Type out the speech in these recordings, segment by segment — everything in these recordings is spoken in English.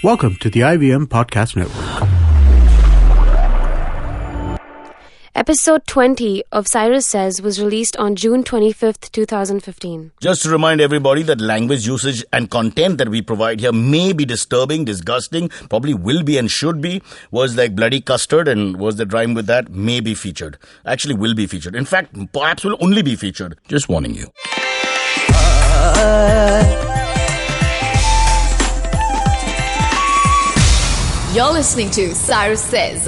Welcome to the IVM Podcast Network. Episode 20 of Cyrus Says was released on June 25th, 2015. Just to remind everybody that language usage and content that we provide here may be disturbing, disgusting, probably will be and should be. Words like bloody custard and words that rhyme with that may be featured. Actually will be featured. In fact, perhaps will only be featured. Just warning you. You're listening to Cyrus Says.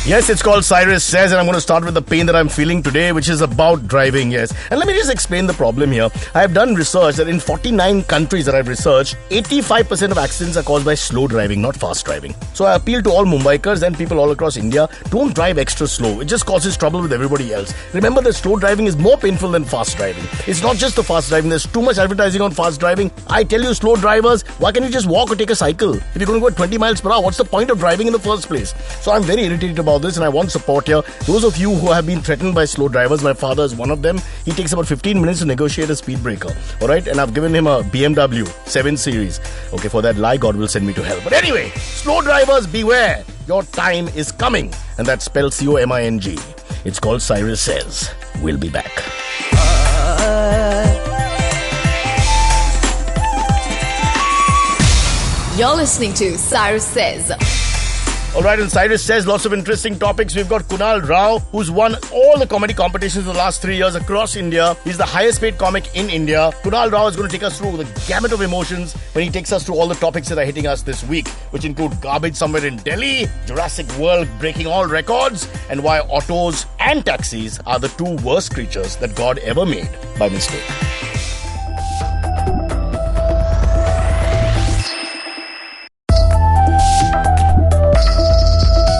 Yes, it's called Cyrus Says, and I'm going to start with the pain that I'm feeling today, which is about driving, yes. And let me just explain the problem here. I have done research that in 49 countries that I've researched, 85% of accidents are caused by slow driving, not fast driving. So I appeal to all Mumbaikars and people all across India, don't drive extra slow. It just causes trouble with everybody else. Remember that slow driving is more painful than fast driving. It's not just the fast driving. There's too much advertising on fast driving. I tell you, slow drivers, why can't you just walk or take a cycle? If you're going to go at 20 miles per hour, what's the point of driving in the first place? So I'm very irritated about this and I want support here. Those of you who have been threatened by slow drivers, my father is one of them. He takes about 15 minutes to negotiate a speed breaker. Alright, and I've given him a BMW 7 Series. Okay, for that lie, God will send me to hell. But anyway, slow drivers, beware. Your time is coming. And that's spelled C-O-M-I-N-G. It's called Cyrus Says. We'll be back. You're listening to Cyrus Says. Alright, and Cyrus Says lots of interesting topics. We've got Kunal Rao, who's won all the comedy competitions in the last 3 years across India. He's the highest paid comic in India. Kunal Rao is going to take us through the gamut of emotions when he takes us through all the topics that are hitting us this week, which include garbage somewhere in Delhi, Jurassic World breaking all records, and why autos and taxis are the two worst creatures that God ever made by mistake.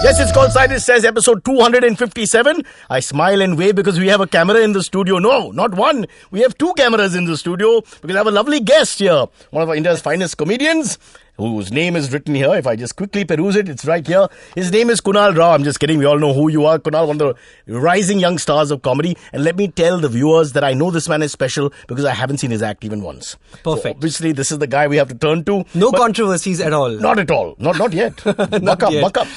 Yes, it's called Cyrus Says, episode 257. I smile and wave because we have a camera in the studio. No, not one. We have two cameras in the studio because I have a lovely guest here. One of India's finest comedians, whose name is written here. If I just quickly peruse it, it's right here. His name is Kunal Rao. I'm just kidding. We all know who you are. Kunal, one of the rising young stars of comedy. And let me tell the viewers that I know this man is special because I haven't seen his act even once. Perfect. So obviously, this is the guy we have to turn to. No controversies at all. Not at all. Not yet. Buck up,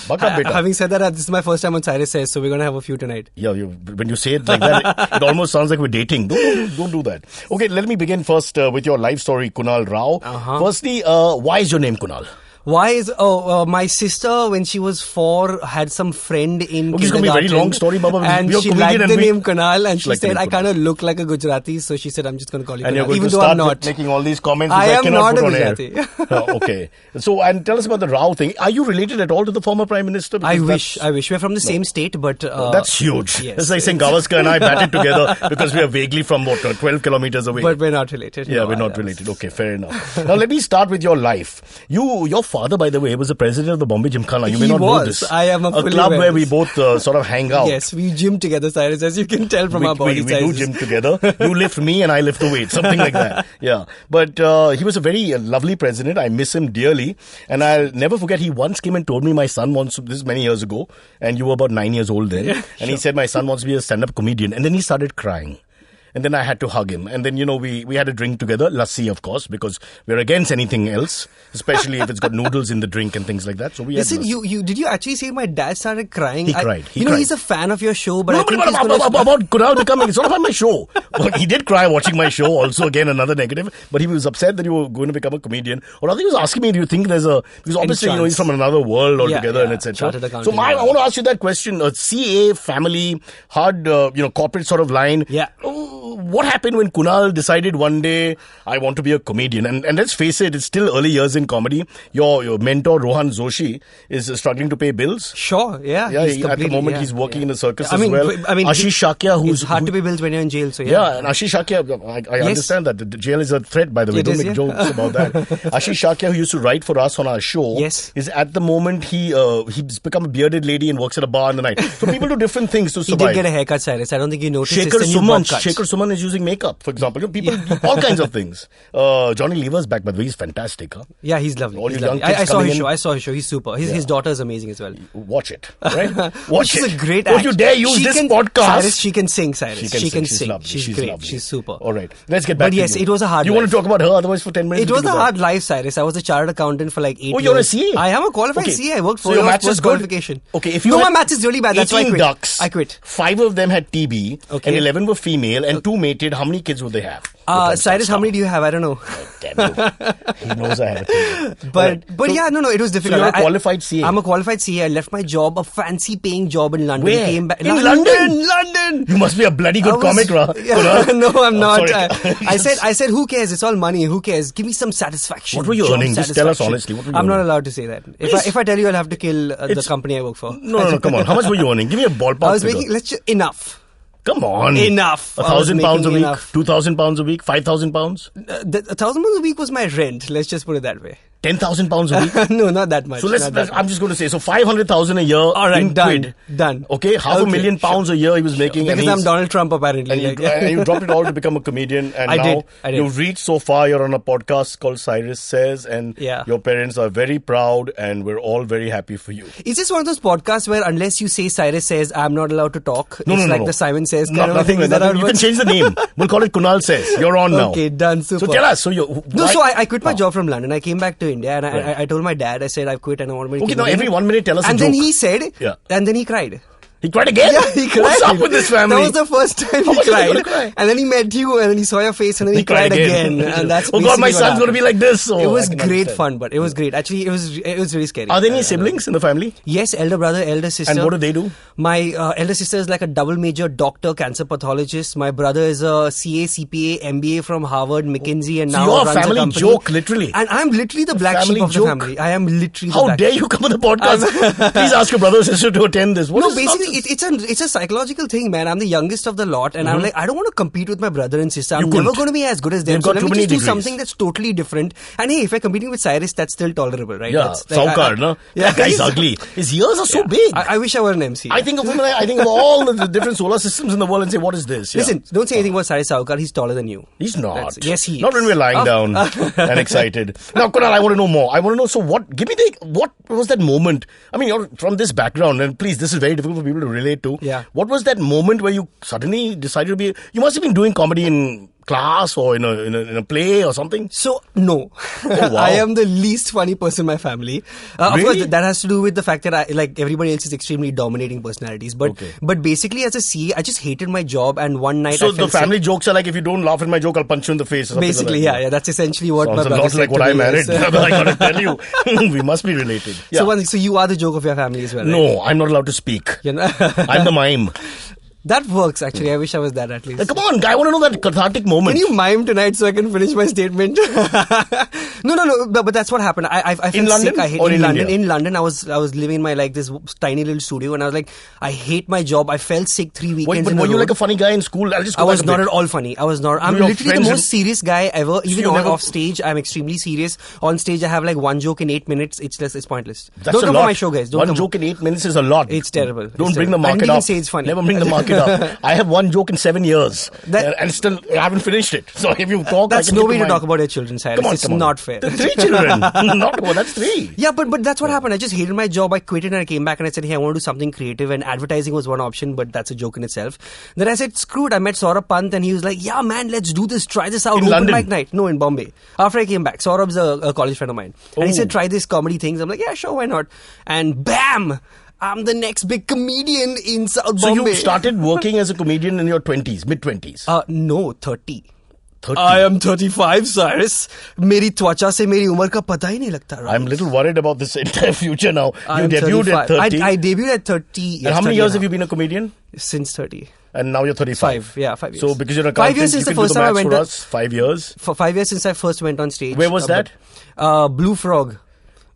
beta. Having said that, this is my first time on Cyrus Says, so we're going to have a few tonight. Yeah, when you say it like that, it almost sounds like we're dating. Don't do that. Okay, let me begin first with your life story, Kunal Rao. Firstly, why is your name Kunal? Why is... my sister, when she was 4, had some friend in It's going to be a very long story, Baba. And she liked the name Kunal, and she said, I kind of look like a Gujarati, so she said, I'm just going to call you and Kunal. You're going even to though start I'm not. Making all these comments I am cannot not a put Gujarati. Okay. So, and tell us about the Rao thing. Are you related at all to the former Prime Minister? I wish. We're from the same state, but... that's huge. Yes. It's like saying Gavaskar and I batted together because we are vaguely from, 12 kilometers away. But we're not related. Yeah, we're not related. Okay, fair enough. Now, let me start with your life. Your father, by the way, was the president of the Bombay Gymkhana. You may not know this. I am a club where we both sort of hang out. Yes, we gym together, Cyrus, as you can tell from our body sizes. We do gym together. You lift me and I lift the weight. Something like that. Yeah. But he was a very lovely president. I miss him dearly. And I'll never forget, he once came and told me my son wants to, this is many years ago, and you were about 9 years old then. Yeah, and he said my son wants to be a stand-up comedian. And then he started crying. And then I had to hug him. And then, we had a drink together, lassi, of course, because we're against anything else, especially if it's got noodles in the drink and things like that. So we Listen, did you actually say my dad started crying? He cried. He's a fan of your show, but no, I think about Kunal becoming, it's not about my show. But he did cry watching my show, also again another negative. But he was upset that you were going to become a comedian. Or rather, he was asking me, do you think there's because obviously, he's from another world altogether and etc. So I want to ask you that question. CA, family, hard, corporate sort of line. Yeah. What happened when Kunal decided one day, I want to be a comedian? And let's face it, it's still early years in comedy. Your mentor, Rohan Joshi, is struggling to pay bills. Sure, yeah. At the moment, he's working in a circus as well. Ashish Shakya, it's hard to pay bills when you're in jail, so yeah. And Ashish Shakya, I understand that. The jail is a threat, by the way. Don't make jokes about that. Ashish Shakya, who used to write for us on our show, is at the moment, he's become a bearded lady and works at a bar in the night. So people do different things to survive. He did get a haircut, Cyrus. I don't think you noticed Shekhar Suman is using makeup, for example. People, all kinds of things. Johnny Lever's back, by the way, he's fantastic. Huh? Yeah, he's lovely. All He's you young lovely. kids I saw coming his in. show. I saw his show. He's super. His daughter is amazing as well. Watch it, right? Watch She's it. a great Don't actor. you dare use this podcast. Cyrus, she can sing, Cyrus. She can She's sing. lovely. She's great. Lovely. She's super. All right, let's get back But to yes, you. it was a hard You life. want to talk about her, otherwise for 10 minutes. It was a hard life, Cyrus. I was a chartered accountant for like 8 years. Oh, you're a CA? I am a qualified Okay. CA. I worked So 4 your years maths is post good? qualification. Okay, if you no, had my maths is really bad. That's why I 18 quit. ducks. I quit. 5 of them had TB, Okay. and 11 were female, and 2 mated. How many kids would they have? Cyrus, how many do you have? I don't know. Damn you. He knows I have a TB. But yeah, no, it was difficult. you're a qualified CA? I'm a qualified CA. I left my job, a fancy paying job in London. Where? Came back In London? London. You must be a bloody good comic, Ra. Yeah, no, I'm not. sorry. I said, who cares? It's all money. Who cares? Give me some satisfaction. What were you Job earning? Just tell us satisfaction. honestly. What were you I'm not earning? allowed to say that. Please. If I tell you, I'll have to kill the company I work for. No, come on. How much were you earning? Give me a ballpark I was figure. making enough. Come on. Enough. I was £1,000 a making week? enough. £2,000 a week? £5,000? £1,000 a week was my rent. Let's just put it that way. £10,000 a week? No, not that much. So not that I'm just going to say, so 500,000 a year. All right, in done. quid. Done. Okay, half a million pounds a year he was making. Because I'm Donald Trump, apparently. And you dropped it all to become a comedian. And I now did. you've reached so far. You're on a podcast called Cyrus Says. And Yeah. your parents are very proud. And we're all very happy for you. Is this one of those podcasts where unless you say Cyrus Says, I'm not allowed to talk? No, it's no, like no. the Simon Says kind Not, of a nothing thing. like Is that that. how it You can works? change the name. We'll call it Kunal Says. You're on now. Okay, done. Super. So tell us. So I quit my job from London. I came back to India and I told my dad, I said, I've quit and I want to make Okay, a now comedian. every 1 minute tell us And a joke. then he said, Yeah. and then he cried. He cried again? Yeah, he cried. What's up with this family? That was the first time How he much are they cried. gonna cry? And then he met you, and then he saw your face, and then he cried again. And that's oh God, my basically what son's going to be like this. happened. It was I can great understand. fun, but it was great. Actually, it was really scary. Are there any siblings in the family? Yes, elder brother, elder sister. And what do they do? My elder sister is like a double major doctor, cancer pathologist. My brother is a CA, CPA, MBA from Harvard, McKinsey, and So now you're a runs family company. joke, literally. And I'm literally the black family sheep of joke. the family. I am literally the How black dare sheep. you come on the podcast? Please ask your brother or sister to attend this. What No, is basically, nonsense? it's a psychological thing, man. I'm the youngest of the lot, and I'm like, I don't want to compete with my brother and sister. I'm You never couldn't. going to be as good as them. You've So got let too me many just do degrees. something that's totally different. And hey, if I'm competing with Cyrus, that's still tolerable, right? Yeah, That's like, Saukar, no? Yeah, That guy's ugly. His ears are so big. I wish I were an MC. I think of him and I think of all the different solar systems in the world and say, what is this? Yeah. Listen, don't say anything about Cyrus Saukar. He's taller than you. He's not. Yes, he is. Not when we're lying down and excited. Now, Kunal, I want to know more. I want to know, so what was that moment? I mean, you're from this background, and please, this is very difficult for people to relate to. Yeah. What was that moment where you suddenly decided to be, you must have been doing comedy in class or in a play or something? So, no. Oh, wow. I am the least funny person in my family. Of Really? course, that has to do with the fact that everybody else is extremely dominating personalities. But basically, as a CA, I just hated my job, and one night So I the felt family sick. jokes are like, if you don't laugh at my joke, I'll punch you in the face or something Basically, like that. yeah, that's essentially what Sounds my a brother lot said like what to I me, married. yes. I gotta tell you, we must be related. Yeah. So you are the joke of your family as well, right? No, I'm not allowed to speak. You know? I'm the mime. That works, actually. I wish I was that at least. Come on, guy, I want to know that cathartic moment. Can you mime tonight so I can finish my statement? No. But that's what happened. I felt In London sick. I hate or in London. India? In London, I was living in my this tiny little studio, and I was like, I hate my job. I felt sick 3 weekends. But in a were you row. like a funny guy in school? I'll just go I back was a not bit. at all funny. I was not. I'm your literally the friends most serious guy ever. Even you on never- off stage, I'm extremely serious. On stage, I have like one joke in 8 minutes. It's pointless. That's Don't a come lot. for my show, guys. Don't One come. joke in 8 minutes is a lot. It's terrible. Don't It's bring the terrible. I market didn't up. even say it's funny. Never bring the market up. I have one joke in 7 years. And still I haven't finished it. So if you talk, That's I can no get way to mine. talk about your children, Cyrus. Come on, It's come on. not fair. The 3 children. That's 3. Yeah, but that's what happened. I just hated my job. I quit it and I came back and I said, hey, I want to do something creative. And advertising was one option, but that's a joke in itself. Then I said, screw it. I met Saurabh Pant and he was like, yeah, man, let's do this. Try this out. In Open London? mic night. No, in Bombay. After I came back. Saurabh's a college friend of mine. And he Oh. said, try this comedy things. I'm like, yeah, sure, why not? And bam! I'm the next big comedian in South So Bombay. you started working as a comedian in your 20s, mid-20s. No, 30. 30. I am 35, Cyrus. मेरी त्वचा से मेरी उम्र का पता ही नहीं लगता. Right? I'm a little worried about this entire future now. I You am debuted 35. at 30. I debuted at 30. And how many 30 years have and a you been a comedian? half. Since 30. And now you're 35. 5 years. So because you're an 5 accountant, years since you the can first do the time I maths went for on. us. 5 years. For 5 years since I first went on stage. Where was that? Blue Frog.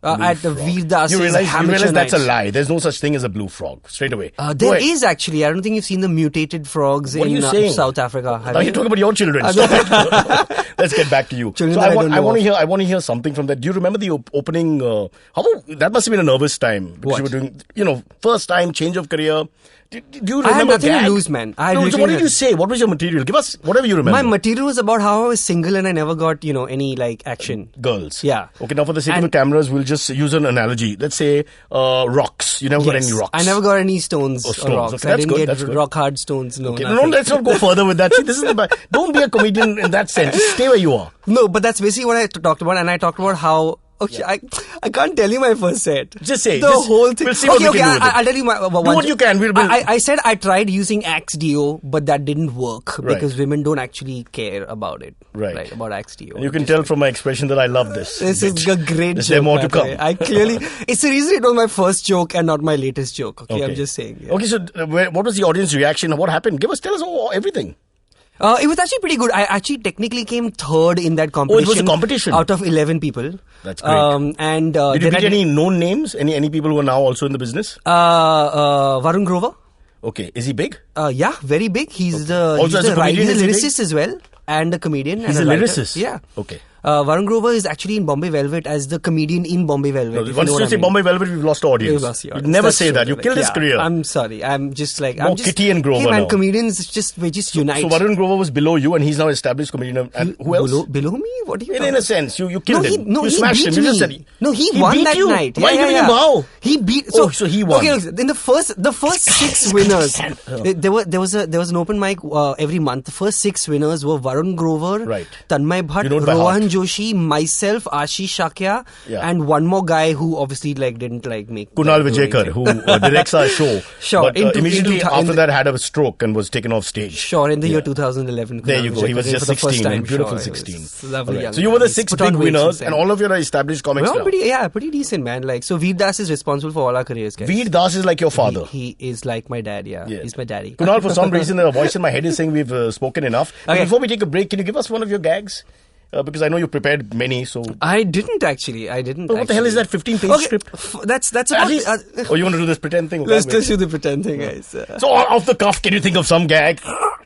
At the Veer Das You realize Hamilton that's a Nights. lie. There's no such thing as a blue frog. Straight away. Go There ahead. is actually. I don't think you've seen the mutated frogs What are in you saying? South Africa. Have Now you? you're talking about your children. Stop it. Let's get back to you. Children So that I I don't know want to of. hear. I want to hear something from that. Do you remember the opening? That must have been a nervous time because What? you were doing, first time change of career, Do you remember I had nothing gag? to lose, man. I No, so literally what did had- you say? What was your material? Give us whatever you remember. My material was about how I was single and I never got, any like action. Girls. Yeah. Okay, now for the sake of the cameras, we'll just use an analogy. Let's say rocks. You never got any rocks. I never got any stones Oh, or stones. rocks. Okay, I that's didn't good, get that's good. rock hard stones. No, Okay, nothing. no, let's not go further with that. See, this is don't be a comedian in that sense. Just stay where you are. No, but that's basically what I talked about, and I talked about how. Okay, I can't tell you my first set. Just say. The whole thing. We'll see what we can do with it. I'll tell you my. Do what you can. I said I tried using Axe Deo, but that didn't work Right. because women don't actually care about it. Right. About Axe Deo. And you can tell from my expression that I love this. This is a great Is joke. there more to by the come? way. I clearly. It's the reason it was my first joke and not my latest joke. Okay, I'm just saying. Yeah. Okay, so what was the audience reaction? What happened? Tell us everything. It was actually pretty good. I actually technically came third in that competition. Oh, it was a competition? Out of 11 people. That's great. And Did you get any known names? Any people who are now also in the business? Varun Grover. Okay, is he big? Yeah, very big. He's the Also as a comedian, he's is a he big? lyricist as well, and a comedian. He's and a writer. lyricist? Yeah. Okay. Varun Grover is actually in Bombay Velvet as the comedian in Bombay Velvet. No, if you once know you what say I mean. Bombay Velvet, we've lost the audience. We've lost the audience. You never That's say true. that. You killed his career. I'm sorry. I'm just like More Kitty and Grover Hey man, now. comedians we just unite. So Varun Grover was below you, and he's now established comedian. And who else? Below me? What are you? In a sense, you killed him. No, you he smashed beat him. You me. just said He won beat that you? night. Why are you giving him a bow? He beat. So he won. Okay, in the first 6 winners, there was an open mic every month. The first 6 winners were Varun Grover, Right. Tanmay Bhatt, You know it by heart. Rohan Joshi, myself, Ashish Shakya, Yeah. and one more guy who obviously didn't make Kunal do Vijayekar, anything. who directs our show. Sure, But immediately in after the- that had a stroke and was taken off stage. Sure, in the year 2011. There Kunal you go. He was Vijayekar just for the first 16. time. Beautiful Sure, he was 16. Lovely Alright. young So you were the man. 6 Put on big weight winners, since then. and all of you are established comics Well, now. pretty decent, man. So Veer Das is responsible for all our careers, guys. Veer Das is like your father. He is like my dad, yeah. Yeah. He's my daddy. Kunal, for some reason, the voice in my head is saying we've spoken enough. But Okay. before we take a break, can you give us one of your gags? Because I know you prepared many, so... I didn't actually. But what the hell is that 15-page script? That's At about... least, oh, you want to do this pretend thing? Okay, let's wait. just do the pretend thing, guys. So off the cuff, can you think of some gag?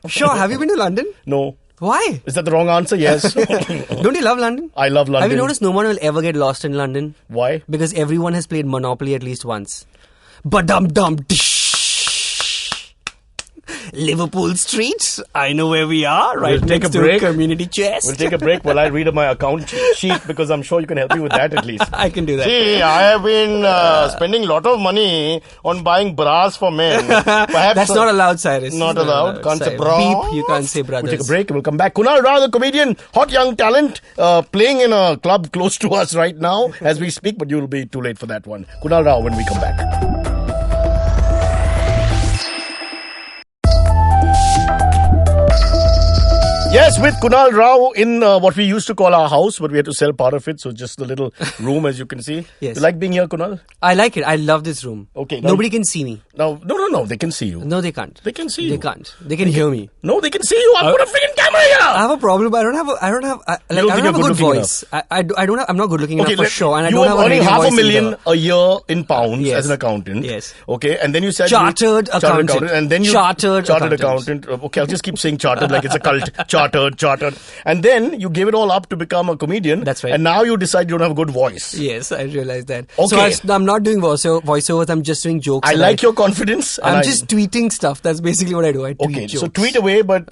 Sure, have you been to London? No. Why? Is that the wrong answer? Yes. Don't you love London? I love London. Have you noticed no one will ever get lost in London? Why? Because everyone has played Monopoly at least once. Ba-dum-dum-dish. Liverpool Street. I know where we are. Right We'll take next a to break. Community Chest. We'll take a break while I read my account sheet because I'm sure you can help me with that at least. I can do that. See, I have been spending a lot of money on buying bras for men. Perhaps That's not allowed, Cyrus. Not allowed. Can't say Cyrus. bra. Beep, you can't say brothers. We'll take a break. We'll come back. Kunal Rao, the comedian, hot young talent, playing in a club close to us right now as we speak, but you'll be too late for that one. Kunal Rao when we come back. Yes, with Kunal Rao in what we used to call our house, but we had to sell part of it, so just the little room, as you can see. Yes. You like being here, Kunal? I like it. I love this room. Okay, now- Nobody can see me. No, they can see you. No, they can't. They can see They you. can't. They can hear me. No, they can see you. I'll put a freaking camera here. I have a problem. I don't have a good good-looking voice. I'm not good looking enough for sure, and I you don't have were a earning radio voice $500,000 either. a year in pounds Yes. as an accountant. Yes. Okay, and then you said Chartered accountant. and then you Chartered accountant. Okay, I'll just keep saying chartered like it's a cult. Chartered, and then you gave it all up to become a comedian. That's right. And now you decide you don't have a good voice. Yes, I realize that. Okay. So I'm not doing voiceovers. I'm just doing jokes. I like your confidence. and I'm just tweeting stuff. That's basically what I do. I tweet Okay, jokes. so tweet away, but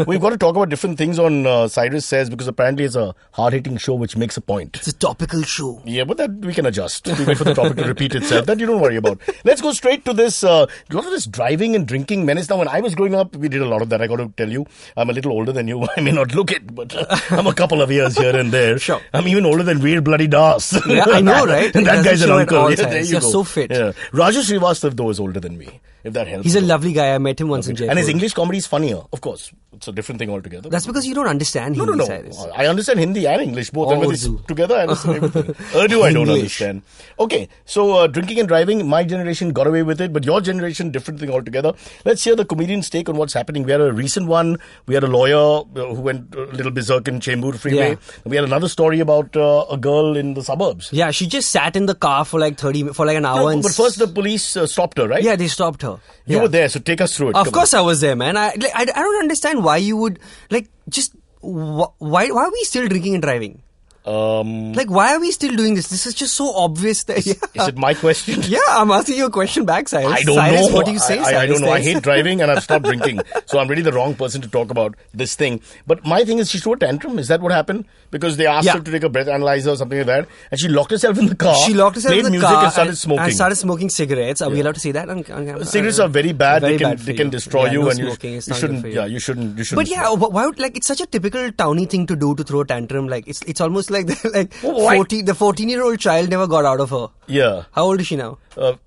we've got to talk about different things on Cyrus Says because apparently it's a hard-hitting show which makes a point. It's a topical show. Yeah, but that we can adjust. We wait for the topic to repeat itself. That you don't worry about. Let's go straight to this. A lot of this driving and drinking menace. Now, when I was growing up, we did a lot of that. I got to tell you, I'm a little older than you. I may not look it, but I'm a couple of years here and there. Sure. I'm even older than Veer Bloody Das. Yeah, I know, right? And It that doesn't guy's an show at uncle. all Yeah, times. there you You're go. so fit. Yeah. Rajesh Srivastav, though, is older than me. If that helps. He's a lovely guy. I met him once in Jaipur. And his English comedy is funnier, of course. It's a different thing altogether. That's because you don't understand No, Hindi, no. Cyrus. I understand Hindi and English both. Or And when it's Urdu. together, I understand everything. Urdu, I don't English. understand. Okay, so drinking and driving, my generation got away with it, but your generation, different thing altogether. Let's hear the comedian's take on what's happening. We had a recent one. We had a lawyer who went a little berserk in Chembur Freeway. Yeah. We had another story about a girl in the suburbs. Yeah, she just sat in the car for like an hour. No, and but first the police stopped her, right? yeah, they stopped her. You Yeah. were there, so take us through it. Of Come course, I was there, man. I don't understand why you would why are we still drinking and driving? Like, why are we still doing this? This is just so obvious. That, Is it my question? Yeah, I'm asking you a question back, Cyrus. I don't Cyrus, know. What do you say, I don't know. I hate driving and I've stopped drinking. So I'm really the wrong person to talk about this thing. But my thing is, she threw a tantrum. Is that what happened? Because they asked her to take a breath analyzer or something like that. And she locked herself in the car. She locked herself in the music car and started smoking. And started smoking cigarettes. Are we allowed to say that on camera? Cigarettes are very bad. Very they can destroy you. No And smoking you is not shouldn't. good for you. Yeah, you shouldn't. But yeah, why would, like, it's such a typical townie thing to do, to throw a tantrum. Like, it's almost like the 14-year-old child never got out of her. Yeah. How old is she now?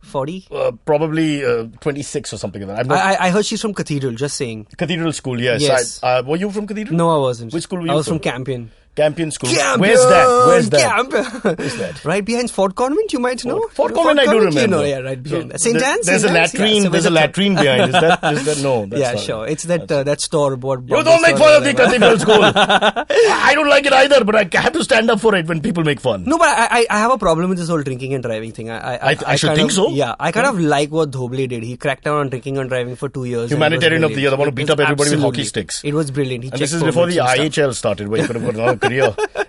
40? Probably 26 or something like that. I heard she's from Cathedral, just saying. Cathedral School, yes. Yes. Were you from Cathedral? No, I wasn't. Which school were you I was from? from Campion. Campion School. Campion! Where's that? Campion! Where's that? Right behind Fort Convent, you might know. Fort Convent, I do remember. You know, yeah, right behind that. St. Anne's? There's a latrine. Yeah, There's a latrine behind. Is that? No. That's yeah, not sure. It's that store. You don't make fun of the Cathedral School. I don't like it either, but I have to stand up for it when people make fun. No, but I have a problem with this whole drinking and driving thing. I should think so. Yeah, I kind of like what Dhoble did. He cracked down on drinking and driving for 2 years. Humanitarian of the year. They want to beat up everybody with hockey Absolutely. sticks. It was brilliant. And this is before the IHL started, where you could have got another career.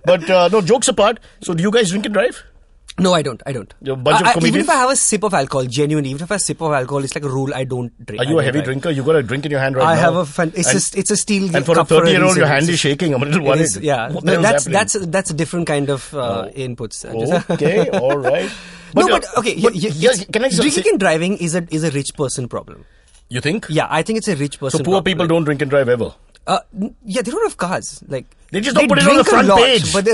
But no, jokes apart. So do you guys drink and drive? No, I don't. You're a bunch of comedians? Even if I have a sip of alcohol, genuinely, even if I have a sip of alcohol, it's like a rule, I don't drink. Are you a heavy drinker? You got a drink in your hand right now? I have it's a steel and for a 30-year-old, your hand is shaking. I'm a little worried. Yeah, that's a different kind of inputs. Okay, all right. Can I drinking and driving is a rich person problem. You think? Yeah, I think it's a rich person. So poor people don't drink and drive ever. Yeah, they don't have cars. Like they just don't put it on the front page. But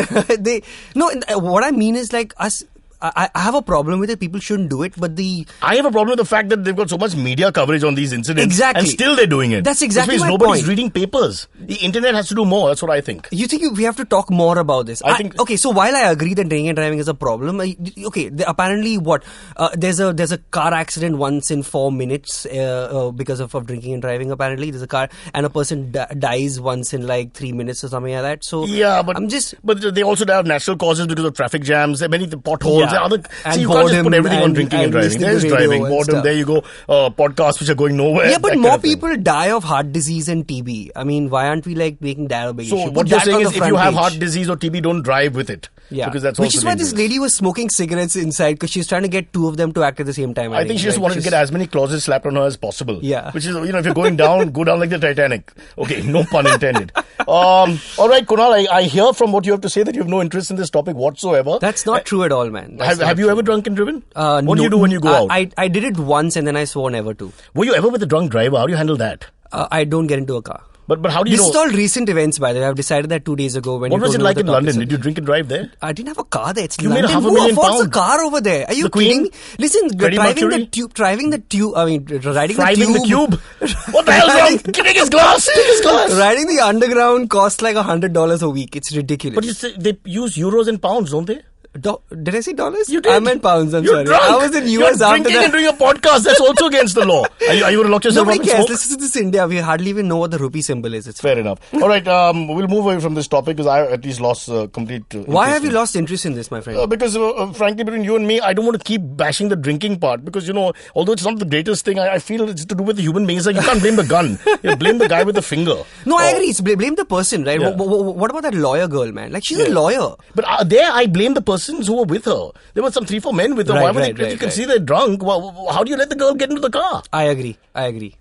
what I mean is, like, us. I have a problem with it. People shouldn't do it, but I have a problem with the fact that they've got so much media coverage on these incidents. Exactly. And still they're doing it. That's exactly my nobody's point. reading papers. The internet has to do more. That's what I think. You think we have to talk more about this? I think. Okay, so while I agree that drinking and driving is a problem, apparently there's a car accident once in 4 minutes because of drinking and driving. Apparently there's a car and a person dies once in like 3 minutes or something like that. So yeah, but they also have natural causes because of traffic jams. There are many potholes. Yeah. So you can't just put everything on drinking and driving. There's driving, boredom. There you go. Podcasts which are going nowhere. Yeah, but more people die of heart disease and TB. I mean, why aren't we like making that a big issue? So what you're saying is, if you have heart disease or TB, don't drive with it. Yeah, because that's which also is why dangerous. this lady was smoking cigarettes inside because she's trying to get two of them to act at the same time. I think she just wanted to get as many clauses slapped on her as possible. Yeah, which is, if you're going down, go down like the Titanic. Okay, no pun intended. All right, Kunal, I hear from what you have to say that you have no interest in this topic whatsoever. That's not true at all, man. Have you ever drunk and driven? What do you No, do when you go out? I did it once and then I swore never to. Were you ever with a drunk driver? How do you handle that? I don't get into a car. But how do you know? This is all recent events, by the way. I've decided that 2 days ago. What was it like in London? Did you drink and drive there? I didn't have a car there. It's You London. made £500,000 Who affords a car over there? Are you kidding? Listen, driving the tube. Riding the tube. The tube? What the hell's wrong? Take his glass. Riding the underground costs like $100 a week. It's ridiculous. But they use euros and pounds, don't they? Did I say dollars? You did. I meant pounds. I'm You're sorry. drunk. I was in US You're after drinking that. and doing a podcast. That's also against the law. Are you going to lock yourself up Nobody and cares. smoke? This is India. We hardly even know what the rupee symbol is. It's fair enough. All right, we'll move away from this topic because I at least lost complete interest. Why have you lost interest in this, my friend? Because frankly, between you and me, I don't want to keep bashing the drinking part because, although it's not the greatest thing, I feel it's to do with the human beings. Like, you can't blame the gun. You blame the guy with the finger. No, I agree. It's blame the person, right? Yeah. What about that lawyer girl, man? Like, she's a lawyer. But there, I blame the persons who were with her. There were some 3-4 men with her. Why would you can see they're drunk? Well, how do you let the girl get into the car? I agree.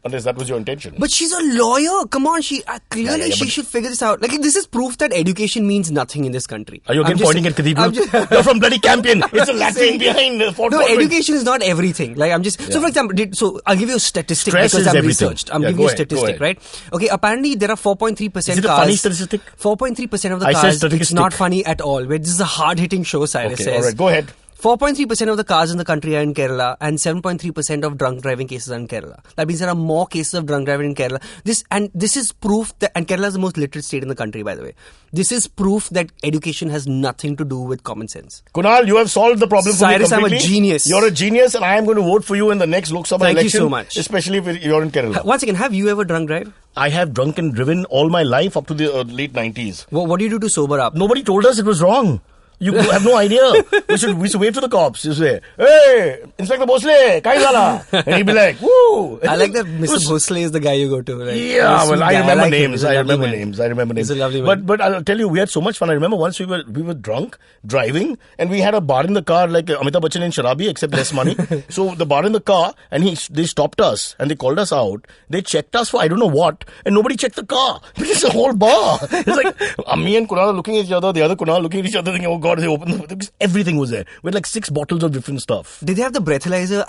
Unless that was your intention. But she's a lawyer. Come on, she should figure this out. Like, this is proof that education means nothing in this country. Are you again pointing at Cathedral? You're from bloody Campion. It's a latrine behind Fort No, Convent. education is not everything. Like, I'm just... So, for example, I'll give you a statistic Stress because is I'm everything. researched. I'm giving you a statistic, right? Okay, apparently there are 4.3% cars... Is it a funny statistic? 4.3% of the I said cars... statistic. It's not funny at all. This is a hard-hitting show, Cyrus Says. All right, go ahead. 4.3% of the cars in the country are in Kerala and 7.3% of drunk driving cases are in Kerala. That means there are more cases of drunk driving in Kerala. This is proof that, and Kerala is the most literate state in the country, by the way. This is proof that education has nothing to do with common sense. Kunal, you have solved the problem for me completely. Cyrus, I'm a genius. You're a genius and I am going to vote for you in the next Lok Sabha election. Thank you so much. Especially if you're in Kerala. Once again, have you ever drunk drive? I have drunk and driven all my life up to the late 90s. What do you do to sober up? Nobody told us it was wrong. You have no idea. We should wait for the cops. You say, "Hey, Inspector Bhosle, kai zala?" And he'd be like, "Woo!" I like that Mr. Bhosle is the guy you go to. Right? Yeah, well, I remember names. I remember names. He's a lovely man. But I'll tell you, we had so much fun. I remember once we were drunk driving, and we had a bar in the car like Amitabh Bachchan in Sharabi, except less money. So the bar in the car, and they stopped us and they called us out. They checked us for I don't know what, and nobody checked the car. It's a whole bar. It's like me and Kunal are looking at each other, the other Kunal looking at each other, thinking, "Oh God!" They opened because everything was there. We had like 6 bottles of different stuff. Did they have the breathalyzer?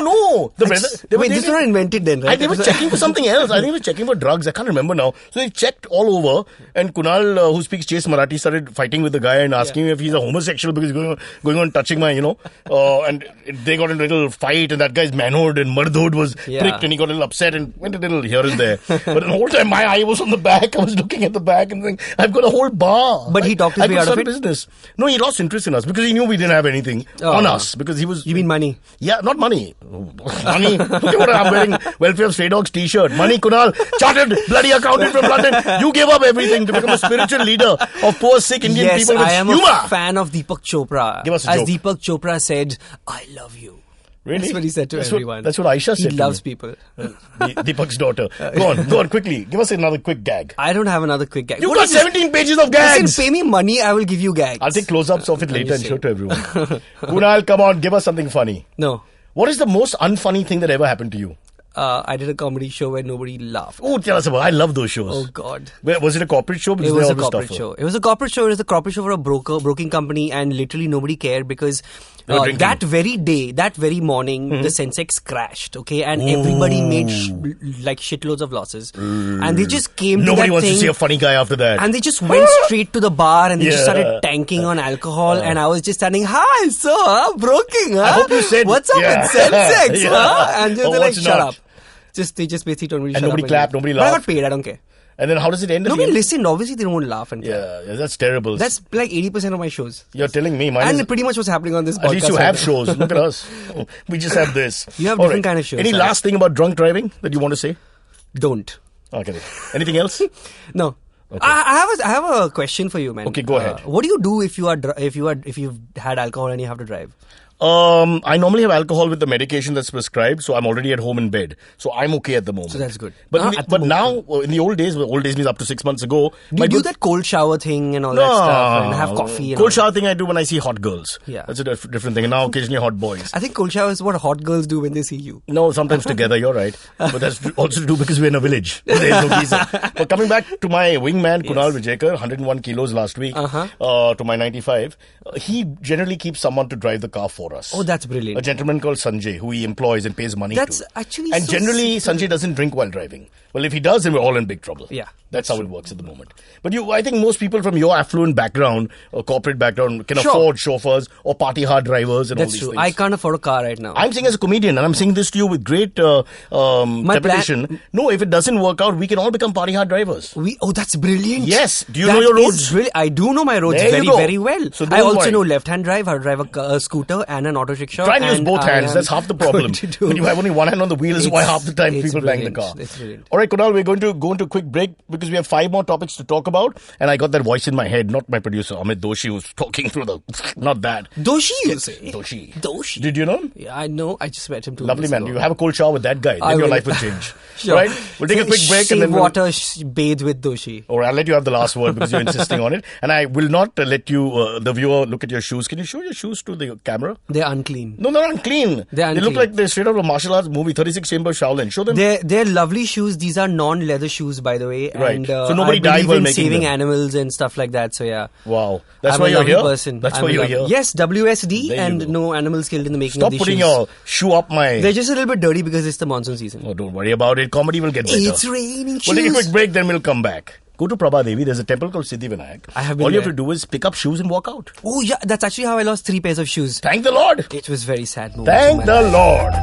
No. This was not invented then, right? They were checking for something else. I think they were checking for drugs. I can't remember now. So they checked all over, and Kunal, who speaks Chase Marathi, started fighting with the guy and asking him if he's a homosexual because he's going on touching my, and they got in a little fight, and that guy's manhood and mardhood was pricked, and he got a little upset and went a little here and there. But the whole time my eye was on the back. I was looking at the back and thinking, I've got a whole bar. But he talked his way out of it? Business. No, he lost interest in us because he knew we didn't have anything on us because he was... You mean money? Yeah, not money. Money. Look at what I'm wearing. Welfare of Stray Dogs t-shirt. Money, Kunal. Chartered bloody accountant from London. You gave up everything to become a spiritual leader of poor, sick Indian people with I am humor. a fan of Deepak Chopra. Give us a As joke. Deepak Chopra said, "I love you." Really? That's what he said to everyone. That's what Aisha said. He loves people. Deepak's daughter. Go on, quickly. Give us another quick gag. I don't have another quick gag. You've got 17 pages of gags. Listen, pay me money, I will give you gags. I'll take close-ups of it later and show it to everyone. Kunal, come on, give us something funny. No. What is the most unfunny thing that ever happened to you? I did a comedy show where nobody laughed. Oh, tell us about it. I love those shows. Oh, God. Was it a corporate show? Because It was they're a always corporate tougher. show. It was a corporate show. It was a corporate show for a broking company, and literally nobody cared because that very day, that very morning, the Sensex crashed. Okay, and everybody made shitloads of losses, and they just came. Nobody to that wants thing, to see a funny guy after that. and they just went straight to the bar and they just started tanking on alcohol. And I was just standing, "Hi, so broking? Huh? I hope you said, what's up with Sensex? Yeah. Huh?" And they're like, what's "Shut not?" up." They just basically told me to And shut nobody up. clapped, nobody But I laughed. got paid. I don't care. And then how does it end? at the Nobody end? listened. Obviously, they don't laugh and clap. Yeah, that's terrible. That's like 80% of my shows. You're telling me. Mine And is, pretty much what's happening on this podcast. at least you right have now. shows. Look at us. We just have this. You have All different kind of shows, Any right? last thing about drunk driving that you want to say? Don't. Okay. Anything else? No. Okay. I have a question for you, man. Okay, go ahead. What do you do if you've had alcohol and you have to drive? I normally have alcohol with the medication that's prescribed, so I'm already at home in bed. So I'm okay at the moment. So that's good. But, At the but moment. now, in the old days means up to 6 months ago. Do you do that cold shower thing and all that stuff and have coffee? And Cold all shower thing I do when I see hot girls. Yeah. That's a different thing. And now occasionally hot boys. I think cold shower is what hot girls do when they see you. No, sometimes together, you're right. But that's also to do because we're in a village. There's no geezer. But coming back to my wingman, Kunal Vijayakar, 101 kilos last week, to my 95, he generally keeps someone to drive the car for us. Oh, that's brilliant. A gentleman called Sanjay, who he employs and pays money That's to. actually And so generally, Sanjay doesn't drink while driving. Well, if he does, then we're all in big trouble. Yeah. That's how it works at the moment. But I think most people from your affluent background or corporate background can Sure. afford chauffeurs or party hard drivers and all That's these true. things. I can't afford a car right now. I'm saying as a comedian, and I'm saying this to you with great trepidation. No, if it doesn't work out, we can all become party hard drivers. That's brilliant. Yes. Do you know your roads? I do know my roads There you very, go. very well. So I don't also worry. know left-hand drive, how to drive a scooter and an auto rickshaw. Try and use and both I hands. am That's half the problem. going to do- When you have only one hand on the wheel is why half the time it's people bang the brilliant. car. It's brilliant. All right, Kunal, we're going to go into a quick break because we have 5 more topics to talk about. And I got that voice in my head, not my producer, Amit Doshi, who's talking through the... Not that. Doshi, you say? Doshi. Did you know him? Yeah, I know. I just met him 2 Lovely days man. ago. You have a cold shower with that guy. I Then your will. life will change. Sure. Right? We'll take a quick break and then we'll... water, bathe with Doshi. Or I'll let you have the last word because you're insisting on it. And I will not let you, the viewer, look at your shoes. Can you show your shoes to the camera? They're unclean. No, they're unclean. They're They look unclean. like they're straight out of a martial arts movie, 36 Chamber Shaolin. Show them. They're lovely shoes. These are non-leather shoes, by the way. Right. And, So nobody I died believe while in making saving them. animals and stuff like that. So yeah. Wow. That's I'm why a you're lovely here? person. That's I'm why a you're lovely- here? Yes, WSD There you and go. no animals killed in the making Stop of these putting shoes. your shoe up my... They're just a little bit dirty because it's the monsoon season. Oh, don't worry about it. Comedy will get better. It's raining We'll take a shoes. quick break, then we'll come back. Go to Prabha Devi. There's a temple called Siddhi Vinayak. I have been All you have there. to do is pick up shoes and walk out. Oh yeah, that's actually how I lost 3 pairs of shoes. Thank the Lord. It was very sad moment. Thank the Lord.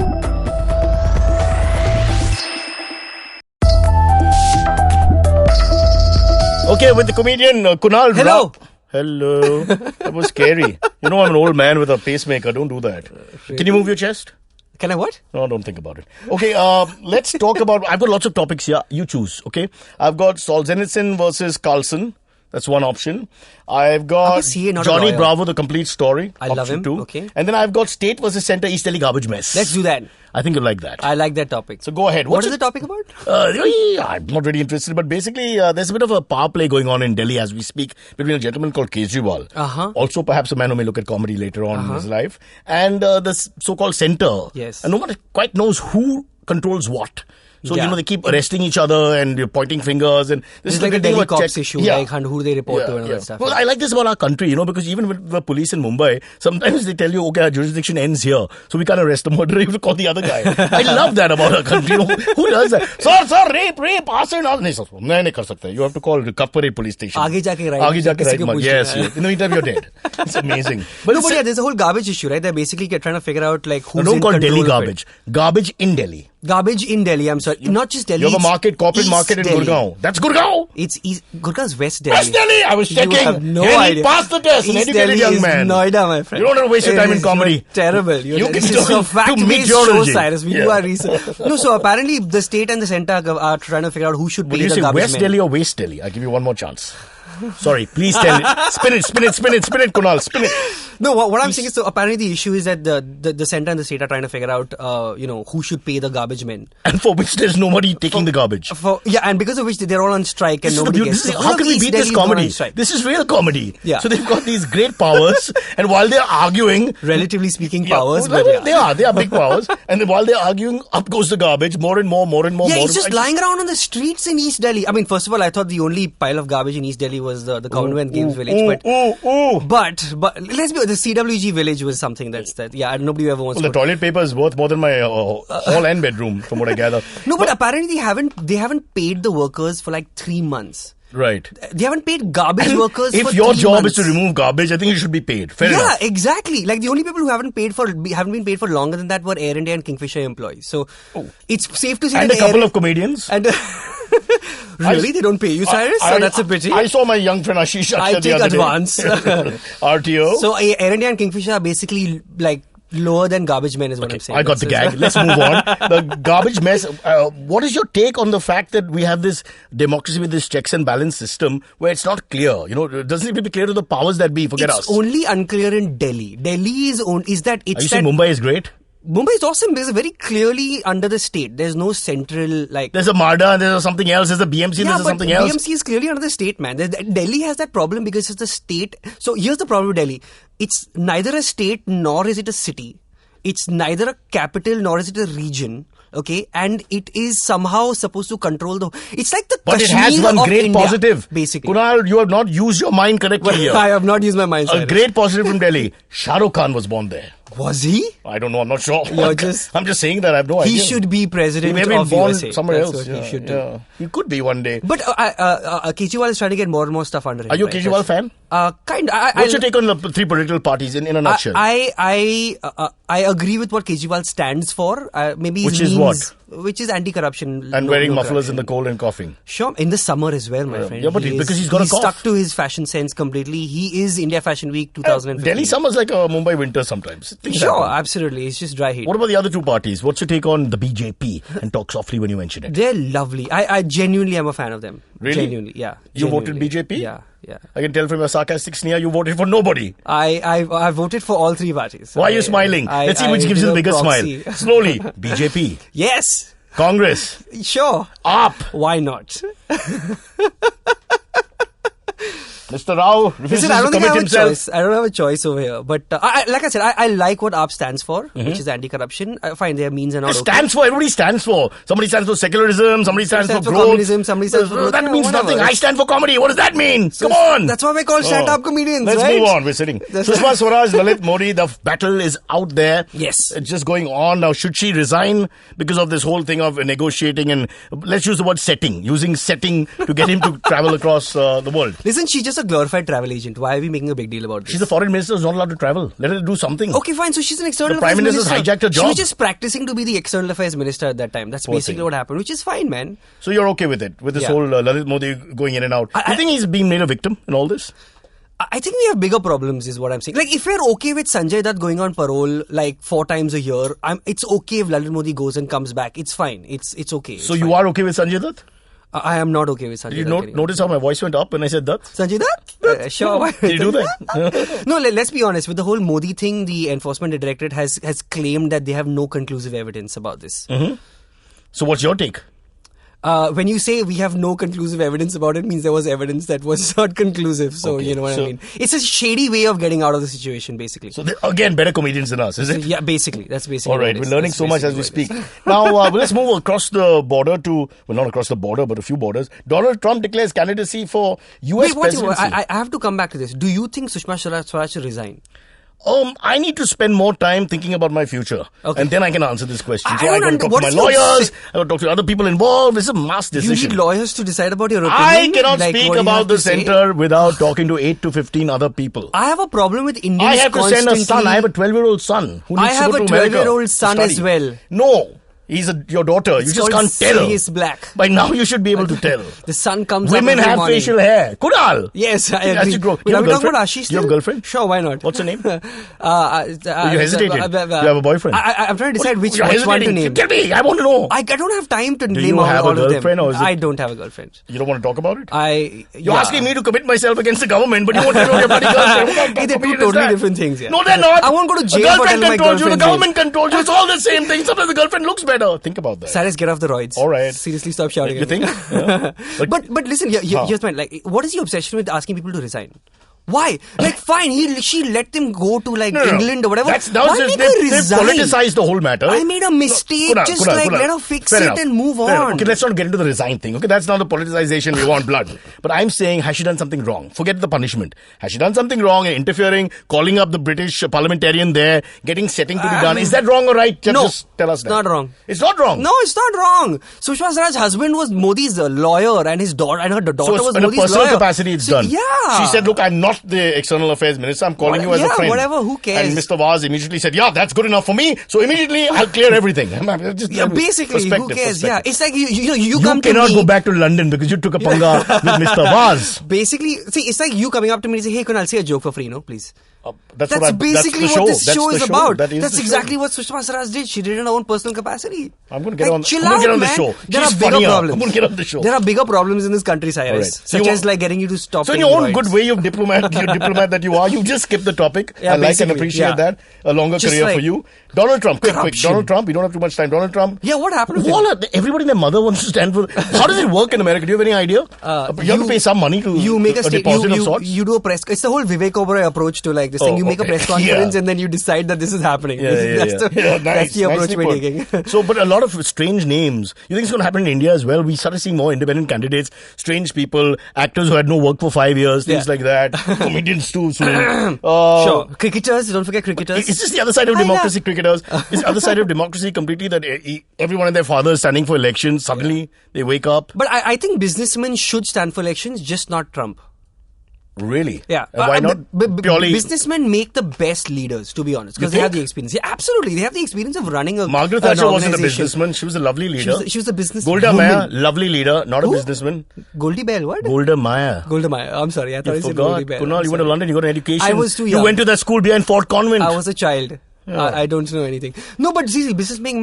Okay, with the comedian Kunal. Hello. Hello. That was scary. You know I'm an old man with a pacemaker. Don't do that. Can you move your chest? Can I what? No, don't think about it. Okay, let's talk about... I've got lots of topics here. You choose, okay? I've got Solzhenitsyn versus Carlson. That's one option. I've got CA, not a Johnny lawyer. Bravo, The Complete Story. I love option him. 2. Okay. And then I've got State versus Centre East Delhi Garbage Mess. Let's do that. I think you'll like that. I like that topic. So go ahead. What is the topic about? I'm not really interested, but basically there's a bit of a power play going on in Delhi as we speak between a gentleman called Cathedral-Campion, also perhaps a man who may look at comedy later on in his life, and the so-called centre. Yes. And no one quite knows who controls what. So, Yeah. they keep arresting each other and pointing fingers. And this It's is like a thing Delhi of cops check. issue, like who they report to and all that stuff. Well, I like this about our country, because even with the police in Mumbai, sometimes they tell you, okay, our jurisdiction ends here, so we can't arrest the murderer, you have to call the other guy. I love that about our country. Who does that? Sir, rape, arson. No, sir. नहीं कर सकते. You have to call the Kapare police station. आगे जाके right. Yes. In the meantime, you're dead. It's amazing. But yeah, there's a whole garbage issue, right? They're basically trying to figure out like who's don't in call control Delhi of garbage. it. Garbage in Delhi. Garbage in Delhi, I'm sorry. Not just Delhi. You have a market, corporate East market in Delhi. Gurgaon. That's Gurgaon. It's East, Gurgaon's West Delhi. West Delhi. I was checking. You have no He idea. passed the test. An East educated Delhi young is man. Noida, my friend. You don't want to waste your time in You're comedy. terrible. You can this do is a to fact-based show, meteorology. Cyrus. Yeah. You are research. No, so apparently the state and the centre are trying to figure out who should Will pay you the say garbage West men. Delhi or West Delhi? I'll give you one more chance. Sorry, please tell it. Spin it, Kunal, spin it. No, what I'm saying is, so apparently the issue is that the centre and the state are trying to figure out, who should pay the garbage men. And for which there's nobody taking the garbage. And because of which they're all on strike and This is nobody the gets. beauty. So How all can of we East beat Delhi this is not on comedy? strike. This is real comedy. Yeah. So they've got these great powers, and while they're arguing, Relatively speaking, powers. well, But yeah. they are big powers. And then while they're arguing, up goes the garbage, more and more. Yeah, it's just lying around on the streets in East Delhi. I mean, first of all, I thought the only pile of garbage in East Delhi was the Commonwealth Games village. But let's be the CWG village was something nobody ever wants Well, to. the toilet paper is worth more than my hall and bedroom, from what I gather. No, but apparently they haven't paid the workers for like 3 months. Right. They haven't paid garbage workers for 3 If months. your job is to remove garbage, I think you should be paid. Fair enough. Yeah, exactly. Like the only people who haven't been paid for longer than that were Air India and Kingfisher employees. So it's safe to say And that a couple of comedians. And really, they don't pay you, Cyrus? So that's a pity. I saw my young friend Ashish Akshay I the take other day. advance. RTO. So Air India and Kingfisher are basically like lower than garbage men is what I'm saying. I got the gag. Let's move on. The garbage mess. What is your take on the fact that we have this democracy with this checks and balance system where it's not clear? Doesn't it be clear to the powers that be? Forget us. It's only unclear in Delhi. Delhi is that it's Are you saying Mumbai is great? Mumbai is awesome. There's a very clearly under the state. There's no central like. There's a MARDA and there's something else. There's a BMC and there's something else. BMC is clearly under the state, man. Delhi has that problem because it's the state. So here's the problem with Delhi. It's neither a state nor is it a city. It's neither a capital nor is it a region. Okay, and it is somehow supposed to control the. It's like the But Kashmir it has one of great India, positive. basically. Kunal, you have not used your mind correctly here. I have not used my mind. A Cyrus. great positive from Delhi. Shah Rukh Khan was born there. Was he? I don't know. I'm not sure. just- I'm just saying that. I have no idea. He should be president He may have been of born USA. somewhere That's else. what he should do. He could be one day. But Kejriwal is trying to get more and more stuff under him. Are you a right? Kejriwal fan? Kind. What's your take on the three political parties in a nutshell? I agree with what Kejriwal stands for. Maybe his Which is means- what? Which is anti-corruption. And wearing mufflers corruption. in the cold and coughing. Sure, in the summer as well, my friend. Yeah, but because he's got a cough. stuck to his fashion sense completely. He is India Fashion Week 2015. Delhi summer's like a Mumbai winter sometimes. Things Sure, happen. absolutely. It's just dry heat. What about the other two parties? What's your take on the BJP? And talk softly when you mention it. They're lovely. I genuinely am a fan of them. Really? Genuinely, yeah. You voted genuinely. BJP? Yeah. I can tell from your sarcastic sneer you voted for nobody. I voted for all three parties. Why are you smiling? Let's see which gives you the biggest smile. Slowly. BJP. Yes. Congress. Sure. Up. Why not? Mr. Rao refuses Listen, I to don't think I commit have a himself. choice. I don't have a choice over here. But like I said, I like what AAP stands for, which is anti-corruption. Fine, their means are not It okay. stands for, everybody stands for. Somebody stands for secularism, somebody stands for growth. communism, somebody stands for growth. That Yeah, means whatever. nothing. I stand for comedy. What does that mean? Come on. That's why we call stand-up comedians, Let's right? move on. We're sitting. Sushma Swaraj, Lalit Modi, the battle is out there. Yes. It's just going on. Now, should she resign because of this whole thing of negotiating and let's use the word setting, using setting to get him to travel across the world? Listen, she's just a glorified travel agent. Why are we making a big deal about this? She's a foreign minister who's not allowed to travel. Let her do something. Okay, fine. So she's an external The Prime affairs Minister's minister. hijacked her She was job. just practicing to be the external affairs minister at that time. That's Poor basically thing. what happened, which is fine, man. So you're okay with it? With this Yeah. whole Lalit Modi going in and out? Do you think he's being made a victim in all this? I think we have bigger problems, is what I'm saying. Like, if we're okay with Sanjay Dutt going on parole like 4 times a year, it's okay if Lalit Modi goes and comes back. It's fine. It's okay. So you are okay with Sanjay Dutt? I am not okay with Sanjay Did Dutt. you notice how my voice went up when I said that? Sanjay Dutt? Sure. Why? Did you do that? No, let's be honest. With the whole Modi thing, the Enforcement Directorate has claimed that they have no conclusive evidence about this. So what's your take? When you say we have no conclusive evidence about it, means there was evidence that was not conclusive. So, Okay, you know what so- I mean? It's a shady way of getting out of the situation, basically. So again, better comedians than us, is it? Yeah, basically. That's basically All right, what it we're is. learning That's so much as we basically speak. what it is. Now, let's move across the border to, well, not across the border, but a few borders. Donald Trump declares candidacy for US Wait, presidency. I have to come back to this. Do you think Sushma Swaraj should resign? I need to spend more time thinking about my future. Okay. And then I can answer this question. I So I don't got to under- talk what to my is your lawyers, si- I got to talk to other people involved. It's a mass You decision. need lawyers to decide about your opinion? I cannot Like, speak what do you about have the to say? center without talking to 8 to 15 other people. I have a problem with Indians I have to send a son. constantly- I have a 12-year-old son who needs I have to go a to America 12-year-old to son study. as well. No. He's your daughter. It's you just called can't tell. Sirius Black. By now you should be able to tell. The sun comes Women up every have morning. facial hair. Kunal! Yes, I As agree. you grow. Wait, You are have we a talking about girlfriend? Ashish You have a still? girlfriend? Sure, why not? What's her name? You hesitated. You have a boyfriend? I'm trying to decide which You're one to hesitating. name. Tell me. I want to know. I don't have time to Do name you have all a of them. girlfriend or is it- I don't have a girlfriend. You don't want to talk about it? You're Yeah. asking me to commit myself against the government, but you won't tell me what your bloody girlfriend. Hey, they're two totally different things, yeah. No, they're not. I won't go to jail A for girlfriend telling my controls you. The girlfriend's government controls you. It's all the same thing. Sometimes the girlfriend looks better. Think about that. Cyrus, get off the roids. All right. Seriously, stop shouting. You at me. think? Yeah. But listen, here's my what is your obsession with asking people to resign? Why? Like, fine, she let them go to like No. England or whatever. That's Why make her they've resign? politicized the whole matter. I made a mistake. Kunal, Just Kunal. let her fix Fair it enough. and move Fair enough. on. Okay, let's not get into the resign thing. Okay, that's not the politicization. We want blood. But I'm saying, has she done something wrong? Forget the punishment. Has she done something wrong and interfering, calling up the British parliamentarian there, getting setting to be done? Is that wrong or right? No, Just tell us it's that. not wrong. It's not wrong. No, it's not wrong. Sushma Swaraj's husband was Modi's lawyer, and his daughter and her daughter So was in a Modi's personal lawyer. capacity, it's done. Yeah. She said, look, I'm not the external affairs minister. I'm calling you as a Yeah, friend. whatever, who cares? And Mr. Vaz immediately said, yeah, that's good enough for me. So immediately I'll clear everything. Just Yeah, basically, who cares? Yeah, it's like you come to cannot me. go back to London because you took a panga with Mr. Vaz. Basically, see, it's like you coming up to me and say, "Hey, Kunal, say a joke for free, no, please." That's Basically that's the what this That's show the is about. That is That's the exactly show. what Sushma Swaraj did. She did it in her own personal capacity. I'm going to get on. Chill I'm going to get out, on the man. show. There She's are bigger funnier. problems. I'm going to get on the show. There are bigger problems in this country, All right. Cyrus. So Such you as want- like getting you to stop. So in taking your own roids. good way, you diplomat that you are, you just skip the topic. Yeah, I like and basically, appreciate yeah. that. A longer Just career for like you. Donald Trump, quick. corruption. Donald Trump. We don't have too much time. Donald Trump. Yeah, what happened to him? Everybody and their mother wants to stand for. How does it work in America? Do you have any idea? You have to pay some money to You make a deposit of sorts. You do a press. It's the whole Vivek Oberoi approach to like this thing. You make a okay. press conference Yeah. and then you decide that this is happening. Yeah, That's the approach nicely we're put. taking. So, but a lot of strange names. You think it's going to happen in India as well? We started seeing more independent candidates, strange people, actors who had no work for 5 years, things Yeah. like that. Comedians too. Sure. Cricketers, don't forget cricketers. Is this the other side of democracy, cricketers? Is the other side of democracy completely that everyone and their father is standing for elections? Suddenly they wake up. But I think businessmen should stand for elections, just not Trump. Really? Yeah. And why not? Purely. Businessmen make the best leaders, to be honest, because You they have think? the experience. Yeah, absolutely. They have the experience of running a Margaret an Thatcher wasn't a organization. businessman. She was a lovely leader. She was a business Golda woman. Meir, lovely leader, not a Who? businessman. Goldie Bell, what? Golda Meir. Golda Meir. I'm sorry. I thought You you said forgot. Goldie Bell. Kunal, I'm you went to sorry. London, you got an education. I was too You young. went to that school behind Fort Convent. I was a child. Yeah. I don't know anything. No, but see, businessmen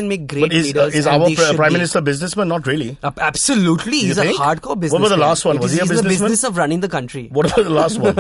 make great But is leaders. our and they should Prime be. Minister a businessman? Not really. Absolutely. He's a think? hardcore businessman. What was the last one? Was he a He's in the businessman? business of running the country. What about the last one?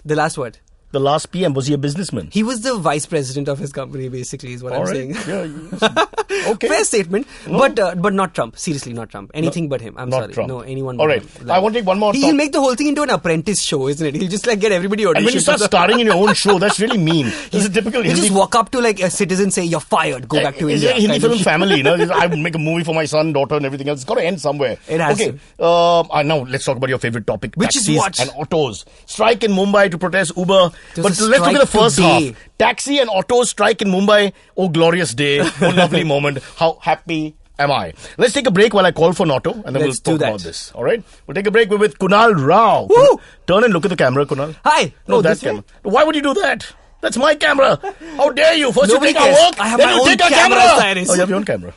The last word. The last PM, was he a businessman? He was the vice president of his company, basically, is what All I'm right. saying. Yeah. Okay. Fair statement. No. But not Trump. Seriously, not Trump. Anything but him. I'm not sorry. Trump. No, anyone All but right. him. I want to take one more He'll top- make the whole thing into an apprentice show, isn't it? He'll just like get everybody auditioned. And when you start starring in your own show, that's really mean. This is a typical He'll Hindi. just walk up to like a citizen, say, "You're fired. Go back to It's India." a Hindi kind film of shit. family, you know. I would make a movie for my son, daughter, and everything else. It's got to end somewhere. It has okay. Now let's talk about your favorite topic: Which is taxis what? and autos. Strike in Mumbai to protest Uber. There's But a let's look at the strike first today. half. Taxi and autos strike in Mumbai. Oh, glorious day! Oh, lovely moment. How happy am I? Let's take a break while I call for Notto, and then Let's we'll do talk that. about this. All right? We'll take a break. We're with Kunal Rao. Woo! Turn and look at the camera, Kunal. Hi. No, Oh, that this way? camera. Why would you do that? That's my camera. How dare you? First Nobody you take cares. our work, I have then my you own take our camera, camera. Cyrus. Oh, you have your own camera.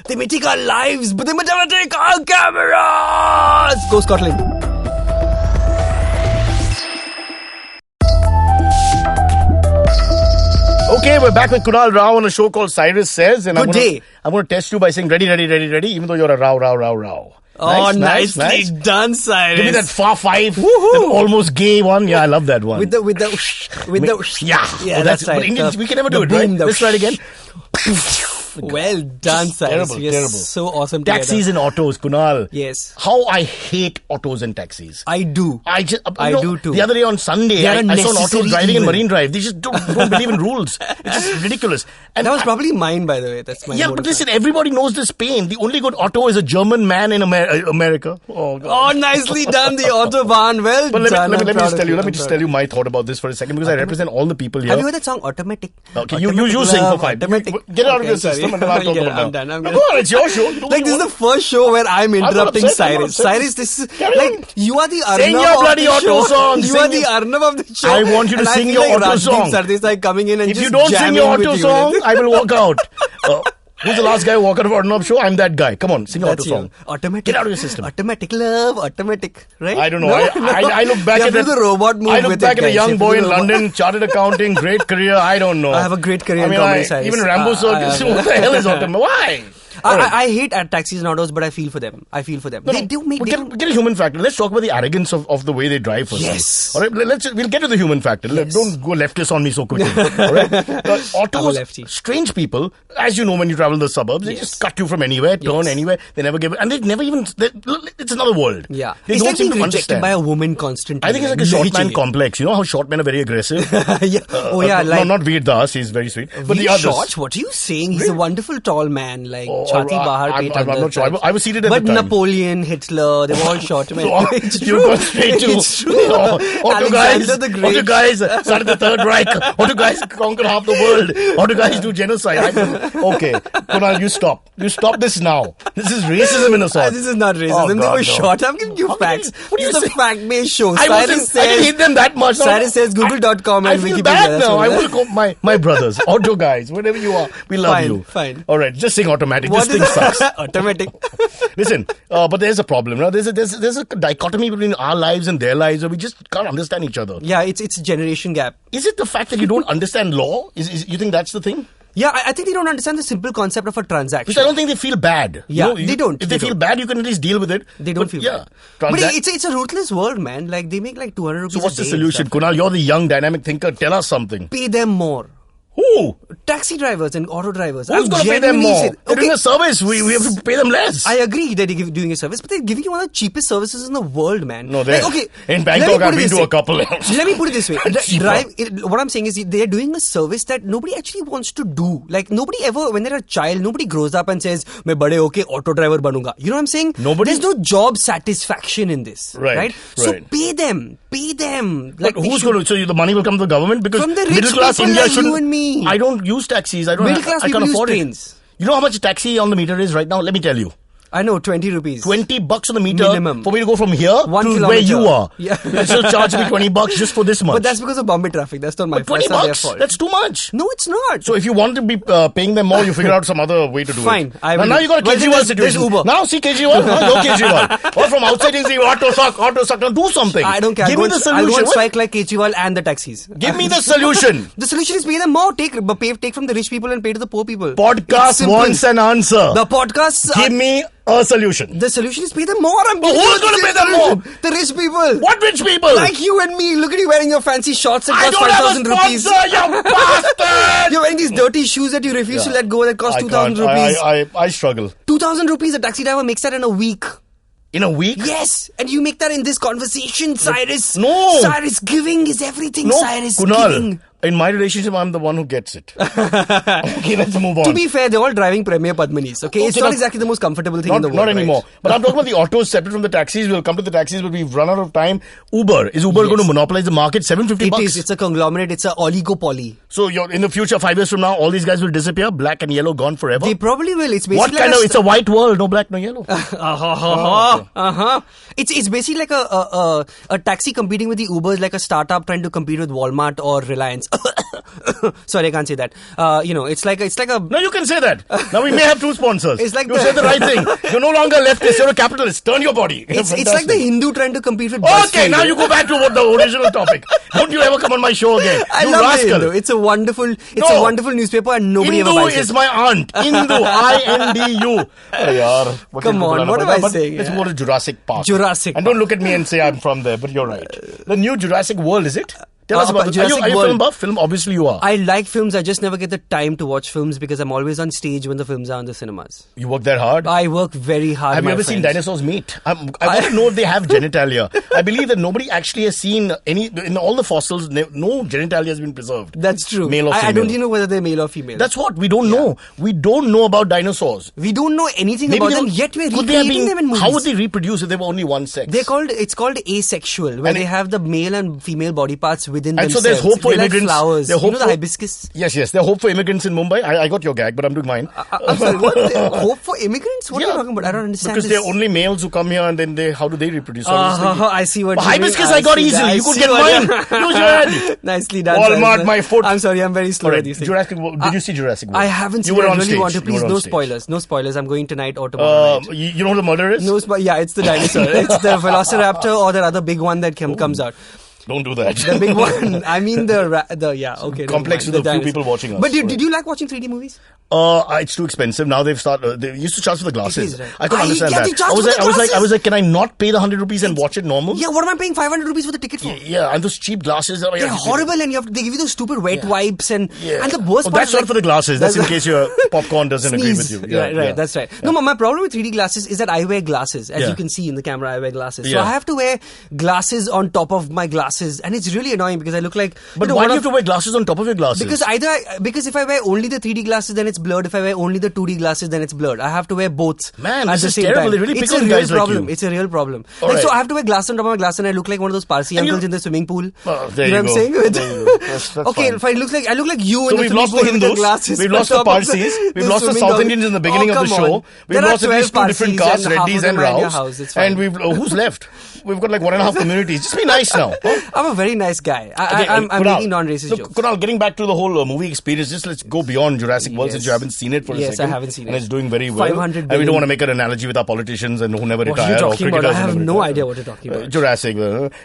They may take our lives, but they may never take our cameras. Go Scotland. Okay, we're back with Kunal Rao on a show called Cyrus Says. And Good day. I'm going to test you by saying ready, ready, ready, ready, even though you're a Rao. Oh, Nice. nicely done, Cyrus. Give me that far five, that almost gay one. Yeah, I love that one. with the Yeah, that's right. But Indians, we can never do The it, right? boom, the Let's try it again. Well done, Cyrus. Terrible, You're terrible. so awesome. Taxis and autos, Kunal. Yes. How I hate autos and taxis. I do. I do too. The other day on Sunday, They are I saw an auto necessary driving in evil. Marine Drive. They just don't believe in rules. It's just ridiculous. And That was probably mine, by the way. That's my yeah, mode but of listen, everybody knows this pain. The only good auto is a German man in America. Oh, God. Oh, nicely done, the Autobahn. Well But done. let me I'm proud just of tell you. you. Let me I'm just proud. tell you my thought about this for a second because I represent all the people here. Have you heard that song, Automatic? Okay, you Automatic sing for love, 5. Automatic. Get out of Okay, your sorry. system and then I'll talk Yeah, about I'm that. done. Go on, it's your show. You do Like, what this you is the want. first show where I'm not interrupting upset, I'm not Cyrus. upset. Cyrus, this is Carry on. like, you are the Sing Arnab your of bloody the auto show. song. You Sing are the your- Arnab of the show. I want you to And I sing feel your like auto Rajdeep song. Sardesai coming in and If just you don't sing jamming your with auto you. song, I will walk out. Who's the last guy who walked out of Arnab show? I'm that guy. Come on, sing your auto That's you. song. Automatic. Get out of your system. Automatic love, automatic, right? I don't know. No? I look back You at have to do the robot move I look with back it, at a guys. young You boy in have to do the London, chartered accounting, great career. I don't know. I have a great career I in mean, comedy, Cyrus. even Rambo Circus. What the hell is automatic? Why? All right. I hate taxis and autos, but I feel for them. They do make... We'll get a human factor. Let's talk about the arrogance of the way they drive first. Yes. All right, we'll get to the human factor. Don't go leftist on me so quickly. All right. I'm a Autos, lefty. strange people, as you know, when you travel in the suburbs, they Yes. just cut you from anywhere, turn Yes. anywhere. They never give it, and they never even. It's another world. Yeah. They It's don't like seem being to rejected understand. by a woman constantly. I think it's like a short man Literally. complex. You know how short men are very aggressive. Yeah. Not Veer Das. He's very sweet. But the others. Short? What are you saying? He's a wonderful tall man, like chhati bahar, I'm pet not under. sure. I was seated at But the time. Napoleon, Hitler, they were all short men. It's You true. go straight to It's true. Auto guys. Alexander the Great. Auto guys started the Third Reich. Auto guys conquer half the world. Auto guys do genocide. Okay, Kunal, you stop. You stop this now. This is racism in a sort. This is not racism. Oh, they God, were no. short. I'm giving you How can facts. you- what do you It's a say? fact-based show. I didn't hate them that much. Cyrus says Google.com I and feel Wikipedia. bad That's now. what I it will is. call my brothers, auto guys, whatever you are. We love Fine, you. fine. All right, just sing automatic. What This is thing sucks. Automatic. Listen, but there's a problem. Now, there's a dichotomy between our lives and their lives where we just can't understand each other. Yeah, it's a generation gap. Is it the fact that you don't understand law? You think that's the thing? Yeah, I think they don't understand the simple concept of a transaction. Because I don't think they feel bad. Yeah, they don't. If they feel bad, you can at least deal with it. They don't But, feel yeah. bad. But it's a ruthless world, man. Like, they make like 200 rupees So what's a the day solution? and stuff. Kunal, you're the young dynamic thinker. Tell us something. Pay them more. Who? Taxi drivers and auto drivers. Who's I'm going to pay them genuinely more? saying- They're doing Okay, a service. We have to pay them less. I agree that they're doing a service, but they're giving you one of the cheapest services in the world, man. No, they're... Like, okay, in let me Bangkok, put I've it been this to way. a couple. Let me put it this way. Cheaper. What I'm saying is they're doing a service that nobody actually wants to do. Like, nobody ever, when they're a child, nobody grows up and says, "Main bade hoke auto driver banunga." You know what I'm saying? Nobody? There's no job satisfaction in this. Right, So right. pay them. Like, who's going to... So the money will come to the government? Because From the rich middle class people India like shouldn't... you and me. I don't use taxis. I Middle class can't people use afford trains. it. You know how much a taxi on the meter is right now? Let me tell you. I know, 20 rupees. $20 on the meter Minimum. for me to go from here 1 to kilometer. where you are. Yeah. And still charge me $20 just for this much. But that's because of Bombay traffic. That's not my But fault. $20, That's not their fault. that's too much. No, it's not. So if you want to be paying them more, you figure out some other way to do Fine, it. I will. Now you got a Well, then Kejriwal there's situation. Uber. Now see Kejriwal. Now you're Kejriwal. Or from outside you see auto suck. Now do something. I don't care. Give me the I'll solution. go and What? strike like Cathedral and the taxis. Give me the solution. The solution is pay them more. Take from the rich people and pay to the poor people. It's Podcast simple. wants an answer. The podcasts. Give me a solution. The solution is pay them more. I'm But giving who's you gonna the pay them solution. more? The rich people. What rich people? Like you and me. Look at you wearing your fancy shorts that I cost don't have a 5,000 rupees. sponsor, you bastard! You're wearing these dirty shoes that you refuse to let go that cost I 2,000 can't. rupees. I struggle. 2,000 rupees, a taxi driver makes that in a week. In a week? Yes, and you make that in this conversation, Cyrus. No. Cyrus, giving is everything, No, Cyrus. Kunal. Giving. In my relationship, I'm the one who gets it. Okay, let's move on. To be fair, they're all driving Premier Padmanis, okay? It's Okay, not now- exactly the most comfortable thing in the world. Not anymore. Right? But I'm talking about the autos separate from the taxis. We'll come to the taxis, but we've run out of time. Uber. Is Uber going to monopolize the market? $750? It is. It's a conglomerate. It's a oligopoly. So in the future, 5 years from now, all these guys will disappear? Black and yellow gone forever? They probably will. It's basically What kind of... It's a white world. No black, no yellow. It's basically like a taxi competing with the Ubers, like a startup trying to compete with Walmart or Reliance. Sorry, I can't say that. It's like a. No, you can say that. Now we may have two sponsors. It's like you said the right thing. You're no longer leftist. You're a capitalist. Turn your body. It's like the Hindu trying to compete with BuzzFeed. Okay, now you go back to what the original topic. Don't you ever come on my show again? I you love rascal. Hindu. It's a wonderful newspaper, and nobody Hindu ever buys it. is my aunt. Hindu, INDU. Come on, what am I saying? Let's go to Jurassic Park. Jurassic And don't look at me and say I'm from there, but you're right. The new Jurassic World, is it? Tell us about it. Are you a film buff? Film, obviously you are. I like films. I just never get the time to watch films because I'm always on stage when the films are in the cinemas. You work that hard? I work very hard. Have you ever seen dinosaurs meet? I want to know if they have genitalia. I believe that nobody actually has seen any, in all the fossils, no genitalia has been preserved. That's true. Male or female. I don't even know whether they're male or female. That's what we don't know. We don't know about dinosaurs. We don't know anything about them, yet we're recreating them in movies. How would they reproduce if they were only one sex? It's called asexual, where they have the male and female body parts within themselves. So there's hope for immigrants. Like flowers. You know the hibiscus? Yes. There's hope for immigrants in Mumbai. I got your gag, but I'm doing mine. I'm sorry, what? Hope for immigrants? What are you talking about? I don't understand because they're only males who come here and then how do they reproduce? I see what you mean. Hibiscus I got easily. You could get mine. Use your head. Nicely done. Walmart, my foot. I'm sorry, I'm very slow at these things. Did you see Jurassic World? I haven't seen it. I really want to. Please, no spoilers. No spoilers. I'm going tonight or tomorrow night. You know who the murder is? No spoilers. Yeah, it's the dinosaur. It's the velociraptor or that other big one that comes out. Don't do that. The big one. I mean okay. Complex with a few people watching us. But did you like watching 3D movies? It's too expensive. Now they've started. They used to charge for the glasses. Right. I couldn't understand that. I was like, can I not pay the 100 rupees and watch it normal? Yeah, what am I paying 500 rupees for the ticket for? Yeah, and those cheap glasses. They're horrible, and they give you those stupid wet wipes and the worst part. That's not for the glasses. That's in case your popcorn doesn't agree with you. Right. That's right. No, my problem with 3D glasses is that I wear glasses, as you can see in the camera. I wear glasses, so I have to wear glasses on top of my glasses, and it's really annoying because I look like. But why do you have to wear glasses on top of your glasses? Because if I wear only the 3D glasses, then it's blurred. If I wear only the 2D glasses, then it's blurred. I have to wear both. Man, at this the is same terrible. time. They really pick on guys like you. It's a real problem. Right. So I have to wear glasses on top of my glasses, and I look like one of those Parsi uncles in the swimming pool. There you know go. what I'm saying? That's okay, fine. I look like you in the we've lost swimming the pool with Hindus. glasses. We've lost the Parsis. We've lost the South Indians in the beginning of the show. We've lost at least 2 different castes, Reddys and Raos. And who's left? We've got like 1.5 communities. Just be nice now. I'm a very nice guy. I'm making non-racist jokes. Kunal, getting back to the whole movie experience, just let's go beyond Jurassic World since you haven't seen it for a second. Yes, I haven't seen it. And it's doing very well. 500 billion. And we don't want to make an analogy with our politicians and who never retire. What are you talking about? I cricketers have no idea what you're talking about. Jurassic.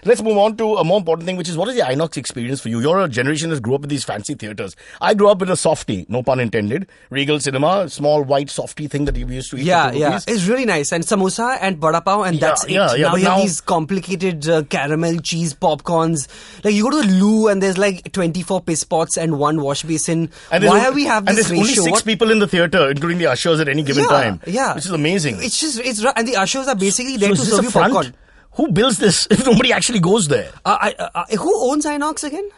Let's move on to a more important thing, which is what is the INOX experience for you? You're a generation that grew up with these fancy theatres. I grew up with a softie, no pun intended. Regal Cinema, small white softie thing that we used to eat. Yeah. It's really nice. And samosa and vada pav, and that's it. Now you have these complicated caramel cheese popcorns. Like you go to the loo and there's like 24 piss pots and 1 wash basin. Why have we have this ratio? And there's only 6 people in the theater, including the ushers at any given time. Yeah. Which is amazing. And the ushers are basically there to serve you popcorn. Who builds this if nobody actually goes there? Who owns INOX again?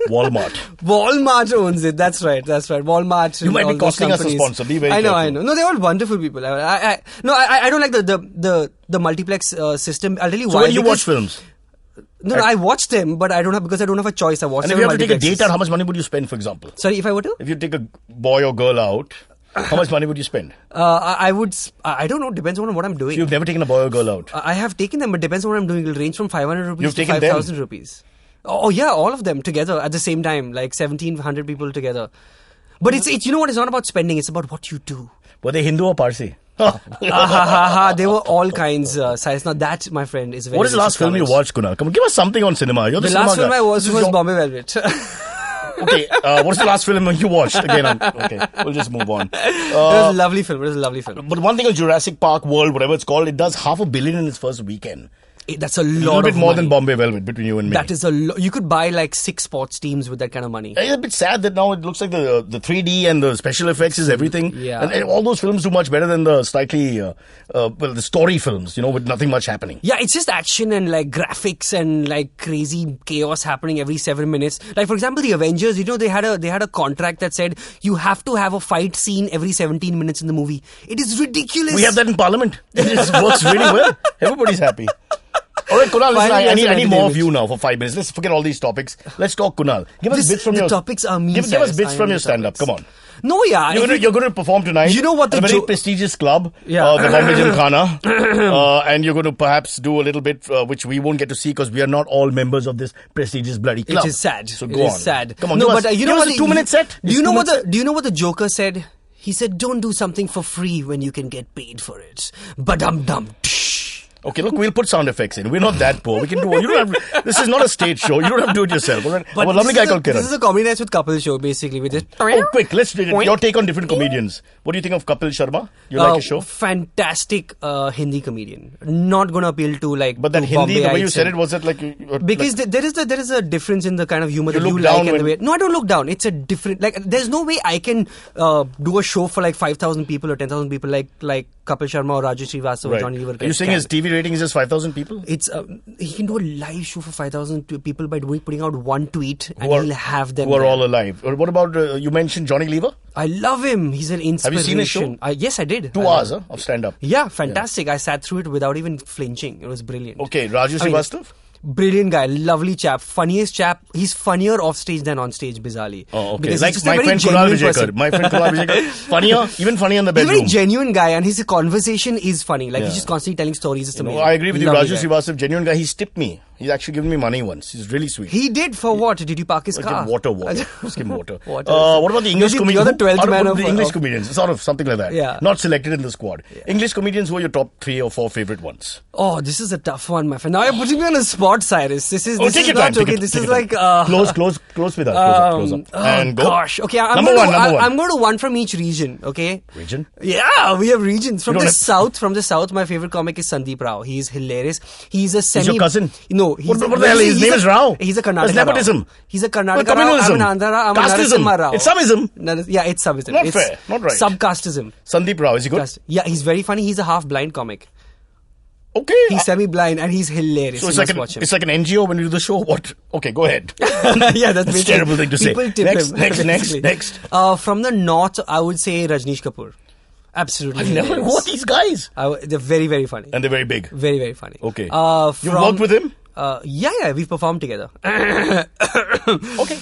Walmart. Walmart owns it. That's right. Walmart. You might be costing us a sponsor. Be very careful. I know. No, they're all wonderful people. I don't like the multiplex system. I'll tell you why. So when you watch films? No, I watch them, but I don't have a choice. I watch them. And if you have to take a date out, how much money would you spend, for example? Sorry, if I were to? If you take a boy or girl out, how much money would you spend? I don't know. Depends on what I'm doing. So you've never taken a boy or girl out? I have taken them, but depends on what I'm doing. It'll range from 500 rupees to 5,000 rupees. Oh yeah, all of them together at the same time, like 1,700 people together. But it's you know what? It's not about spending. It's about what you do. Were they Hindu or Parsi? They were all kinds. Cyrus. Now that, my friend, is very. What is the last film you watched, Kunal? Come on, give us something on cinema. You're the last film I watched was Bombay Velvet. Okay, what's the last film you watched? Again, okay, we'll just move on. It was a lovely film. But one thing is Jurassic Park World, whatever it's called, it does $500 million in its first weekend. That's a lot of money. A little bit more than Bombay Velvet between you and me. That is a lot. You could buy like 6 sports teams with that kind of money. It's a bit sad that now it looks like the 3D and the special effects is everything. Yeah. And all those films do much better than the slightly, the story films, with nothing much happening. Yeah, it's just action and like graphics and like crazy chaos happening every 7 minutes. Like for example, the Avengers, they had a contract that said you have to have a fight scene every 17 minutes in the movie. It is ridiculous. We have that in Parliament. It works really well. Everybody's happy. All right, Kunal, listen, Finally, I need more entertainment. of you now for 5 minutes. Let's forget all these topics. Let's talk Kunal. Give us bits from the your... topics are me, Give us Cyrus. bits I from am your the stand-up. topics. Come on. No, yeah. You're going to perform tonight. You know what the at a very jo- prestigious club, Yeah. the Bombay Gymkhana, and you're going to perhaps do a little bit which we won't get to see because we are not all members of this prestigious bloody club. It is sad. So It go is on. sad. Come on, No, give us, but you give know us what? a 2-minute set. Do you know what the Joker said? He said, "Don't do something for free when you can get paid for it." Badum-dum. Okay, look, we'll put sound effects in. We're not that poor. We can do. You don't have. This is not a stage show. You don't have to do it yourself. All right? But I'm a lovely guy called this Kiran. is a comedy nights with couple show, basically. We just Oh, quick! Let's do your take on different comedians. What do you think of Kapil Sharma? You like his show? Fantastic Hindi comedian. Not gonna appeal to like. But that to Hindi, the way you Bombay-ites said and- it, was it like Because there is a difference in the kind of humor You that you look like down and the when- way. No, I don't look down. It's a different. Like, there's no way I can do a show for like 5,000 people or 10,000 people like Kapil Sharma or Raju Srivastava or Johnny Lever. Are you saying his TV rating is just 5,000 people? It's he can do a live show for 5,000 people by putting out one tweet and Who are- he'll have them. Who are there. all alive? Or what about you mentioned Johnny Lever? I love him. He's an inspiration. Have you seen his show? Yes, I did. 2 I hours love- of stand-up. Yeah, fantastic. I sat through it without even flinching. It was brilliant. Okay, Raju I mean, Srivastava? Brilliant guy, lovely chap, funniest chap. He's funnier off stage than on stage, bizarrely. Oh, okay. Because Like he's just a my very friend Kunal genuine Vijayakar. person. My friend Kunal Vijayakar. Funnier, even funnier in the He's a bedroom. very genuine guy, and his conversation is funny. Like, Yeah. he's just constantly telling stories. It's amazing. I agree with you, Lovely Raju guy. Srivastava, genuine guy. He's tipped me. He's actually given me money once. He's really sweet. He did for what? Did you park his car? Water. Just give him water. Water. What about the English You're comedians? the 12th man of the English comedians, sort of something like that. Yeah. Not selected in the squad. English comedians, who are your top 3 or 4 favorite ones? Oh, this is a tough one, my friend. Now you're putting me on the spot, Cyrus. This is Take your time. not Take okay. it, This take is your like time. Close with us. Close up. And go. Gosh. Okay, Number one. I'm going to one from each region. Okay. Region? Yeah, we have regions. From You the don't have- south, my favorite comic is Sandeep Rao. He's hilarious. He's a semi. He's your cousin? No. What the hell? His name is Rao. He's a Karnataka That's nepotism. Rao. He's a Karnataka Well, Rao. communalism. I'm an Andhra. I'm a Casteism. Narasimha Rao. It's someism. Yeah, it's someism. Not It's fair. Not right. Subcasteism. Sandeep Rao, is he good? Yeah, he's very funny. He's a half-blind comic. Okay. He's semi-blind and he's hilarious. So You must watch him. it's like an NGO when you do the show. What? Okay, go ahead. Yeah, that's a terrible thing to say. People tip Next, him. next. basically. From the north, I would say Rajneesh Kapoor. Absolutely. I've never. hilarious. Who are these guys? They're very, very funny. And they're very big. Very, very funny. Okay. From, You've worked with him? Yeah, we've performed together. Okay.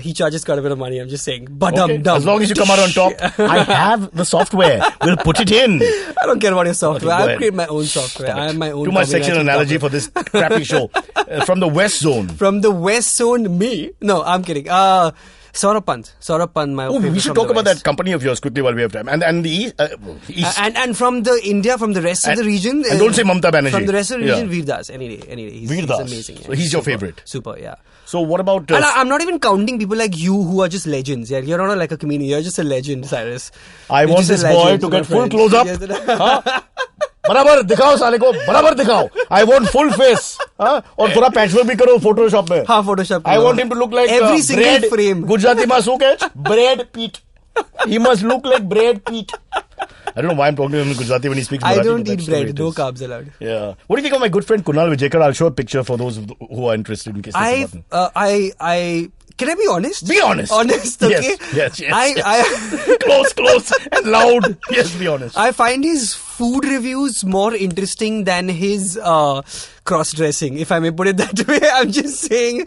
He charges quite a bit of money, I'm just saying. Okay. As long as you come out on top, I have the software. We'll put it in. I don't care about your software. Okay, go I'll ahead. create my own software. I have my own. Too much comedy sexual nights analogy with for this crappy show. From the West Zone. From the West Zone, me? No, I'm kidding. Saurabh Pant, my Oh, favorite we should from talk the about West. that company of yours quickly while we have time. And the East. And from the India, from the rest of the region. And don't say Mamata Banerjee. From the rest of the region, Yeah. Veer Das. Any day. He's Veer Das. amazing. Yeah. So he's your Super, favorite. Super, yeah. So what about... And I'm not even counting people like you who are just legends. Yeah, you're not like a comedian. You're just a legend, Cyrus. I You're want just a this boy legend, to my get full friend. close up. Yes. बराबर दिखाओ साले को बराबर दिखाओ I want full face और थोड़ा patchwork भी करो फोटोशॉप में हाँ, Photoshop I want him to look like every single bread frame. Gujarati में શું કહે bread Pete he must look like bread Pete I don't know why I'm talking to him in Gujarati when he speaks I Marathi, don't but eat that's the way bread. it No is. carbs allowed. Yeah. What do you think of my good friend Kunal Vijayakar? I'll show a picture for those who are interested in case they've forgotten. Can I be honest? Be honest. Honest, okay? Yes. I Close and loud. Yes, be honest. I find his food reviews more interesting than his cross-dressing, if I may put it that way. I'm just saying,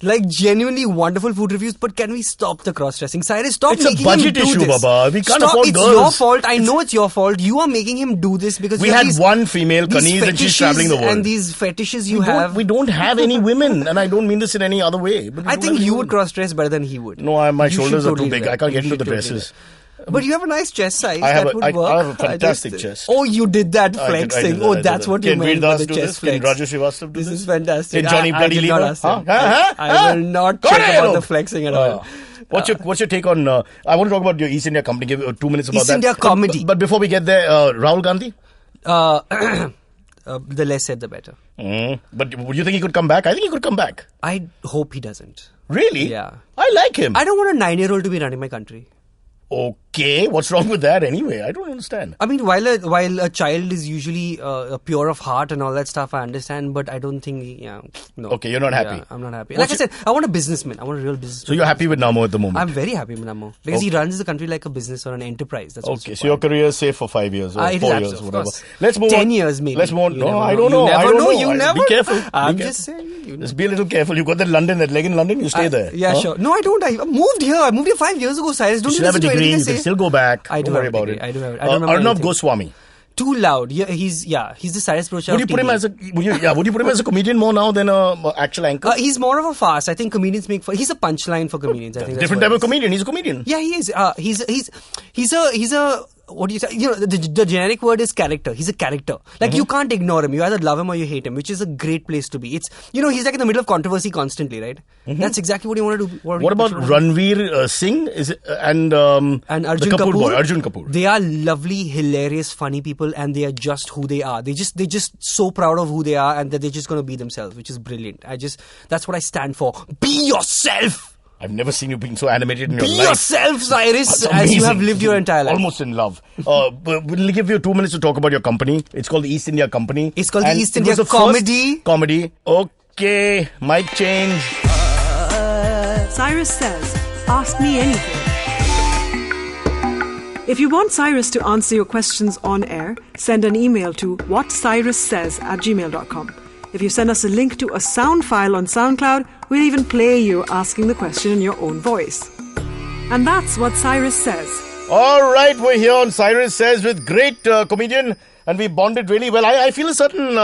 like, genuinely wonderful food reviews, but can we stop the cross-dressing? Cyrus, stop It's a making budget him do issue, this. Baba. We can't Stop. afford It's girls. your fault. I know it's your fault. You are making him do this because We you have had these- one female, these Kaneez, and she's fetishes traveling the world. And these fetishes you we have. we don't have any women, and I don't mean this in any other way. But we I don't think have any you women. would cross-dress better than he would. No, my You should shoulders are totally too big. do that. I can't get You into the should totally do dresses. that. But you have a nice chest size. I have that a- would I work. have a fantastic just- chest. Oh, you did that I flexing. did that, Oh, I did that's that. what you Can meant Veer by Das the do chest this? Can flex. Raju Srivastava do This this? is fantastic. Can Johnny I Bloody did not Lever? ask him. Huh? I will not Go check ahead, about look. the flexing at all. What's your take on? I want to talk about your East India company. Give 2 minutes about East that. India comedy. But before we get there, Rahul Gandhi. The less said, the better. But would you think he could come back? I think he could come back. I hope he doesn't. Really? Yeah. I like him. I don't want a 9-year-old to be running my country. Okay, what's wrong with that anyway? I don't understand. I mean, while a child is usually pure of heart and all that stuff, I understand, but I don't think, no. Okay, you're not happy. Yeah, I'm not happy. Like I said, I want a businessman. I want a real businessman. So you're happy with Namo at the moment? I'm very happy with Namo because he runs the country like a business or an enterprise. That's okay, so your career is safe for 5 years or 4 years, whatever. Course. Let's move 10 on. years maybe. Let's move on. You No, never I know. don't know. You I never don't know. know. You never. Be careful. I'm Be just careful. saying. Just be a little careful. You got that leg in London. You stay there. Yeah, sure. No, I don't. I moved here. I moved here 5 years ago, Cyrus. Don't You still have a listen to degree. anything I You can say. still go back. I do Don't worry have a about degree. it. I do have it. I don't remember Arnab anything. Goswami. Too loud. Yeah, he's the Cyrus Procha. Would you put him as a would you put him as a comedian more now than a actual anchor? He's more of a farce. I think comedians make. He's a punchline for comedians. I think Different type of comedian. He's a comedian. Yeah, he is. He's a. What do you say? You know, the generic word is character. He's a character. Like you can't ignore him. You either love him or you hate him, which is a great place to be. It's he's like in the middle of controversy constantly, right? That's exactly what you want to do. What about Ranveer Singh? Is it, and Arjun the Kapoor Kapoor? boy, Arjun Kapoor. They are lovely, hilarious, funny people, and they are just who they are. They're just so proud of who they are, and that they're just going to be themselves, which is brilliant. That's what I stand for. Be yourself. I've never seen you being so animated in your life. Be yourself, Cyrus, as you have lived your entire life. Almost in love. We'll give you 2 minutes to talk about your company. It's called the East India Company. It's called the And East it India was the Comedy. first comedy. Okay, mic change. Cyrus Says, ask me anything. If you want Cyrus to answer your questions on air, send an email to whatcyrussays@gmail.com. If you send us a link to a sound file on SoundCloud, we'll even play you asking the question in your own voice. And that's what Cyrus Says. All right, we're here on Cyrus Says with great comedian, and we bonded really well. I feel a certain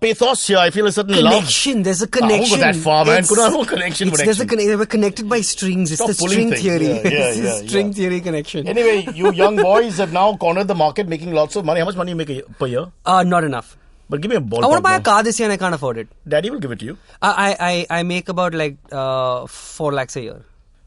pathos here. I feel a certain connection. love. There's a connection. I won't go that far, man. Could I have a connection? We're connected by strings. It's Stop the string pulling theory. things. Yeah, It's the string theory connection. Anyway, you young boys have now cornered the market, making lots of money. How much money you make per year? Not enough. But give me a ballpark. I want to buy a car this year and I can't afford it. Daddy will give it to you. I make about 4 lakhs a year.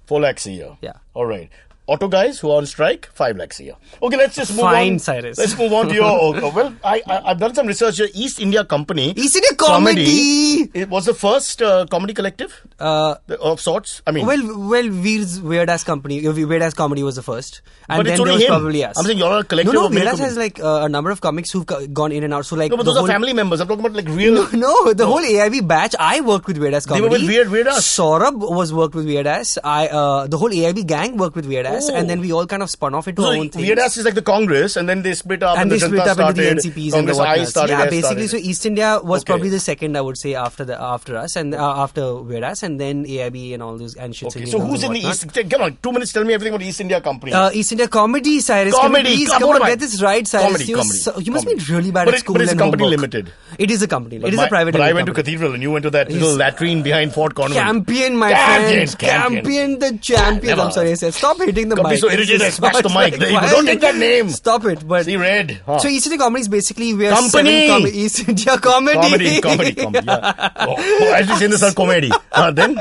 4 lakhs a year. Yeah. All right. Auto guys who are on strike, 5 lakhs a year. Okay, let's just move on. Fine, Cyrus. Let's move on to your... well, I've done some research here. East India Company. East India Comedy! It was the first comedy collective of sorts. I mean... Well, Veer's Weird Ass Company. Weird Ass Comedy was the first. And but then it's only there was him. probably us. I'm saying you're a collective No, of many Weird Ass has comedians. a number of comics who've gone in and out. So No, but those are family members. I'm talking about real... No, the whole AIB batch, I worked with Weird Ass Comedy. They were with Weird Ass. Saurabh worked with Weird Ass. The whole AIB gang worked with Weird Ass. Oh. And then we all kind of spun off into our own things. Weird Ass is like the Congress, and then they split up, And they the split Janata up into the started, NCPs Congress and the I whatnots. started, Yeah, I basically, started. so East India was Okay. probably the second, I would say, after us, and after Weird Ass, and then AIB and all those and shit. Okay, so who's in the East? Come on, 2 minutes, tell me everything about East India Company. East India Comedy, Cyrus. Comedy, Come on, get this right, Cyrus. Comedy. You must be really bad But at school But it's a and company homework. limited. It is a company. But It is a private But I limited went to company. Cathedral, and you went to that little latrine behind Fort Convent. Campion, my Campion, friend. Campion. Campion, the champion. Never. I'm sorry, I said. Stop hitting the Don't be mic. so irritated, I It's smashed the not mic. like, There you go. why Don't are take that name. Stop it. But See red. Huh. so East India Comedy is basically we are Company. 7 East India Comedy. Comedy. Yeah. Oh, I just in this comedy. Then.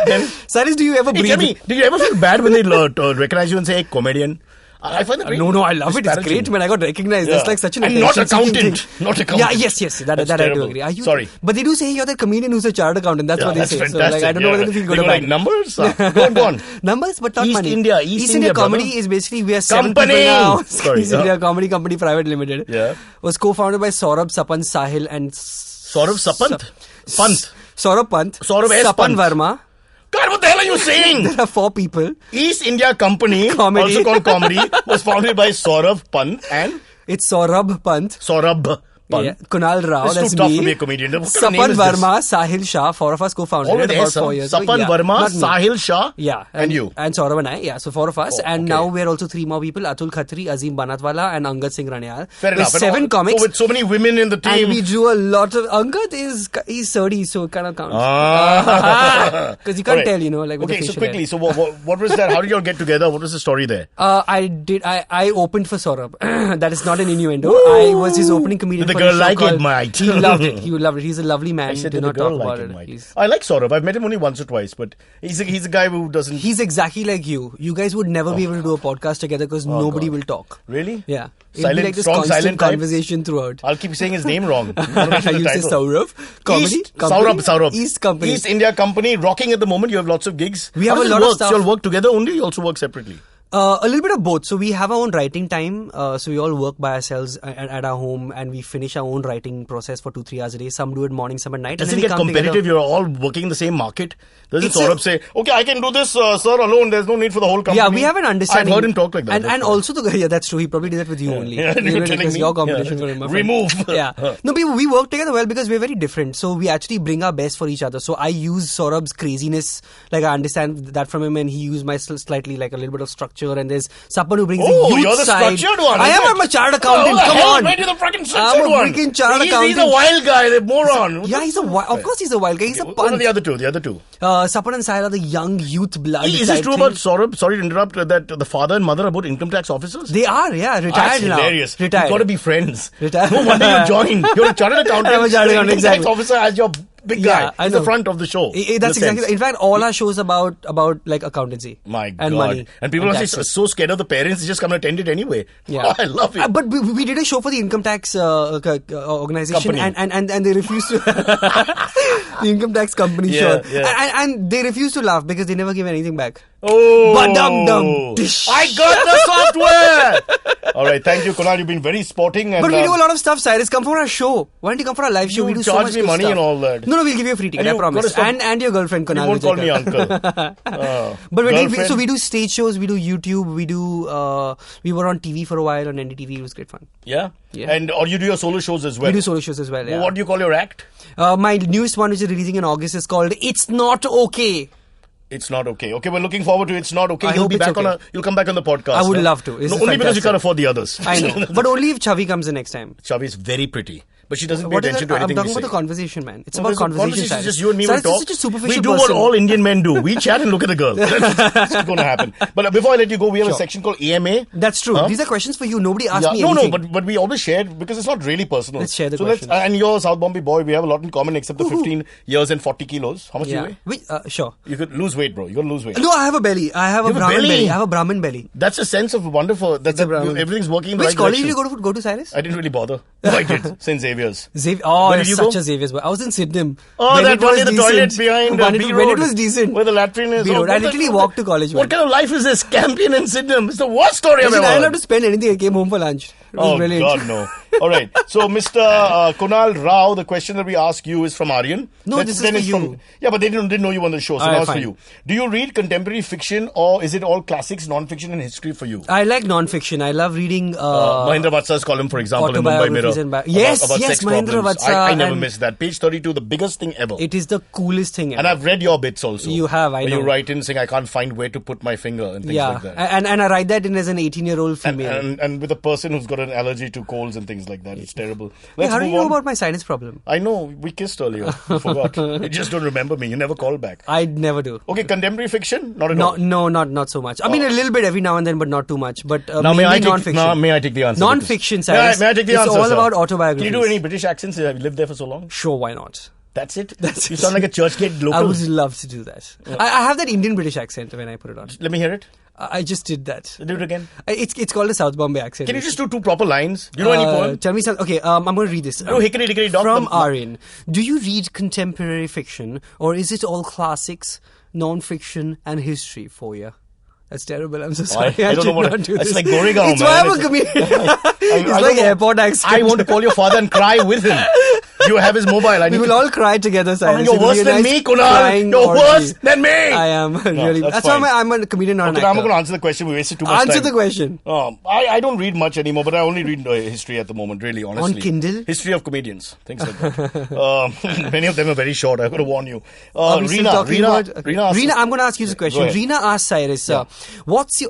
Cyrus, do you ever Hey, breathe? tell me, do you ever feel bad when they recognize you and say, hey, comedian? I find that great. No, I love it. It's Disparaging. great, man. I got recognized. Yeah. That's like such an And not attention-seeking accountant. thing. Not accountant. Yeah, yes. That I do terrible. agree. Are you, Sorry. But they do say you're the comedian who's a chartered accountant. That's Yeah, what they that's say. fantastic. So, I don't know whether to feel good They or go like bad. numbers? Go on. Numbers, but not East money. India, East India Comedy brother. is basically we are 7 Company. people now. Sorry, East India Comedy Company Private Limited. Yeah. Was co-founded by Saurabh, Sapan, Sahil, and Saurabh Sapant? Pant. Saurabh Pant. Saurabh S. Sapan Pant. Verma. God, what the hell are you saying? There are 4 people. East India Company, Comedy. also called Comedy, was founded by Saurabh Pant and It's Saurabh Pant. Saurabh Pant. Yeah. Kunal Rao, It's too that's tough me. to be a comedian. What kind of name Sapan is this? Verma, Sahil Shah, 4 of us co-founded All it with about S, 4 years ago. Sapan Yeah, Verma, not me. Sahil Shah, Yeah. and you. And Saurabh and I. Yeah, so 4 of us. Oh, and okay. now we're also 3 more people. Atul Khatri, Azim Banatwala and Angad Singh Ranial. Fair We're enough. 7 comics. So with so many women in the team. And we do a lot of... Angad he's 30, so it kind of counts. Because you can't Alright. tell, like with Okay, the so facial quickly, hair. so what was that? How did you all get together? What was the story there? I opened for Saurabh. That is not an innuendo. I was his opening comedian Did the for girl a show like it, called- mate? He loved it. He loved it. He's a lovely man. I said Do that the not girl talk like about it, it. Mike. I like Saurabh. I've met him only once or twice, but he's a guy who doesn't... He's exactly like you. You guys would never be able to do a podcast together because nobody God. will talk. Really? Yeah. It'll Silent, be like this strong, constant silent type? conversation throughout. I'll keep saying his name wrong. You say Saurav. Comedy. Saurabh. East Company. East India Company, rocking at the moment. You have lots of gigs. We have How a does it lot of work? stuff. So you all work together only? You also work separately? A little bit of both. So we have our own writing time. So we all work by ourselves at our home, and we finish our own writing process for 2-3 hours a day. Some do it morning, some at night. Does it get competitive? You're all working in the same market. Does it sort of say, okay, I can do this, sir, alone. There's no need for the whole company. Yeah, we have an understanding. I've heard him talk like that. And also, that's true. He probably did that with you only. Yeah, you're telling me. Your competition for him. Remove. Yeah. No, we work together well because we're very different. So we actually bring our best for each other. So I use Saurabh's craziness. Like I understand that from him, and he used my slightly like a little bit of structure. And there's Sapan who brings the youth you're the side. structured one. I am a chartered accountant. Come on. Mate, you're the freaking structured one. I'm a freaking chartered accountant. He's a wild guy, the moron. Yeah, he's a wild. Of course, he's a wild guy. He's a punk. What are the other two? Sapan and Saira are the young youth blood. Is it true about Saurabh? Sorry to interrupt. That the father and mother are both income tax officers? They are, yeah. Retired That's now. Hilarious. Retired. You've got to be friends. Retired. No wonder you joined. You're a chartered accountant. I'm a chartered accountant, income tax exactly. officer as your big guy. I He's know. the front of the show. That's exactly. In fact, all our shows about like accountancy. My and God. money. And people and are so scared of the parents, they just come and attend it anyway. Yeah. I love it. But we did a show for the income tax organization, and they refused to. The income tax company show. Yeah. And they refused to laugh because they never give anything back. Oh, Ba-dum-dum. I got the software. All right, thank you, Kunal. You've been very sporting. And, But we do a lot of stuff, Cyrus. Come for our show. Why don't you come for our live show? You we do so charge much me good money stuff. and all that. No, we'll give you a free ticket, I promise. And your girlfriend, Kunal. You won't call me uncle. But we do stage shows, we do YouTube, we were on TV for a while on NDTV. It was great fun. Yeah? Yeah. And or you do your solo shows as well? We do solo shows as well, yeah. What do you call your act? My newest one, which is releasing in August, is called It's Not Okay. It's not okay. Okay, we're looking forward to It's Not Okay. You'll come back on the podcast. I would love to. Only because you can't afford the others. I know. But only if Chavi comes the next time. Chavi is very pretty. But she doesn't pay attention to anything I'm talking we about say. the conversation, man. It's about conversation. It's just you and me will talk. Such a superficial we do person. what all Indian men do. We chat and look at the girl. That's going to happen. But before I let you go, we have a section called AMA. That's true. These are questions for you. Nobody asked me anything. anything. No, but we always share because it's not really personal. Let's share the questions. And you're a South Bombay boy. We have a lot in common except the 15 years and 40 kilos. How much do you weigh? Sure. You could lose weight, bro. You got to lose weight. No, I have a belly. I have a Brahmin belly. I have a Brahmin belly. That's a sense of wonderful. Everything's working in the right direction. Which college did you go to, Cyrus? I didn't really bother. No, I did. St. Xavier's. Oh, you're such a Xavier's boy. I was in Sydenham. Oh, that one in the toilet behind B Road. When it was decent. Where the latrine is. B Road. I literally walked to college. What kind of life is this? Campion and Sydenham. It's the worst story I've ever heard. I didn't have to spend anything. I came home for lunch. It was brilliant. God, no. All right. So, Mr. Kunal Rao, the question that we ask you is from Aryan. No, this is for you. But they didn't know you on the show, so now it's for you. Do you read contemporary fiction or is it all classics, non-fiction and history for you? I like non-fiction. I love reading Mahindra Vatsa's column, for example, in Mumbai Mirror. Yes, about sex Mahindra problems. Vatsa. I never missed that. Page 32, the biggest thing ever. It is the coolest thing ever. And I've read your bits also. You have, I know. You write in saying, I can't find where to put my finger and things like that. And I write that in as an 18-year-old female. And with a person who's got an allergy to colds and things like that. It's terrible. How do you know about my sinus problem? I know. We kissed earlier. I forgot. You just don't remember me. You never call back. I never do. Okay, contemporary fiction? Not at all? No, not so much. I mean, a little bit every now and then, but not too much. But now, mainly non-fiction. May I take the answer? Non-fiction, Cyrus. May I take the answer, It's all sir? about autobiographies. Can you do any British accents? Have you lived there for so long? Sure, why not? That's it? You sound like a Churchgate local. I would love to do that. Yeah. I have that Indian-British accent when I put it on. Let me hear it. I just did that. Do it again. It's called a South Bombay accent. Can you just do two proper lines? Do you know any poem? Tell me something. Okay, I'm going to read this. No, hickory dickory dock. From Aryan. Do you read contemporary fiction or is it all classics, non-fiction and history for you? That's terrible. I'm so sorry. I don't know what do this. It's like Goregaon, It's why I'm a comedian. It's like airport accent. I want to call your father and cry with him. You have his mobile. We will all cry together, Cyrus. You're worse than me, Kunal. You're worse than me. I am really. That's why I'm a comedian, not an actor. I'm not going to answer the question. We wasted too much time. Answer the question. I don't read much anymore, but I only read history at the moment, really, honestly. On Kindle? History of comedians, things like that. Many of them are very short. I've got to warn you. Rina, I'm going to ask you this question. Rina asked Cyrus, what's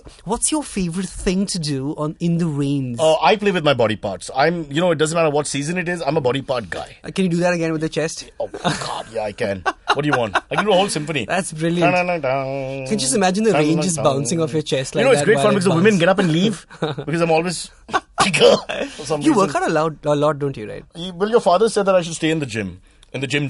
your favorite thing to do in the rains? I play with my body parts. It doesn't matter what season it is. I'm a body part guy. Can you do that again with the chest? Oh, God, yeah, I can. What do you want? I can do a whole symphony. That's brilliant. Can you just imagine the rain just bouncing off your chest like that? It's great fun because the women get up and leave because I'm always bigger for some reason. You work out a lot, don't you, right? Well, your father said that I should stay in the gym. In the gym.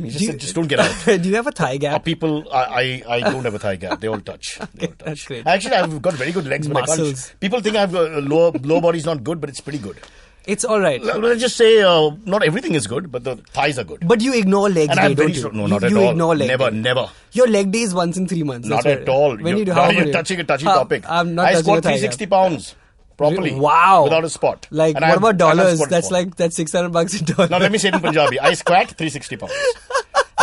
He just said, just don't get out. Do you have a thigh gap? People, I don't have a thigh gap. They all touch. That's great. Actually, I've got very good legs, but muscles. People think I've got lower body is not good, but it's pretty good. It's all right. Let's just say not everything is good, but the thighs are good. But you ignore legs And day, I'm very don't you? sure. No, not at You all. ignore leg Never, day. never. Your leg day is once in 3 months. Not that's at right. all. When you do Now how you're many- touching a touchy topic. I'm not I touching squat a thigh, 360 pounds properly. Wow. Without a spot. Like, And what I've about dollars? squatted That's before. like, that's $600 in dollars. Now let me say it in Punjabi. I squat 360 pounds.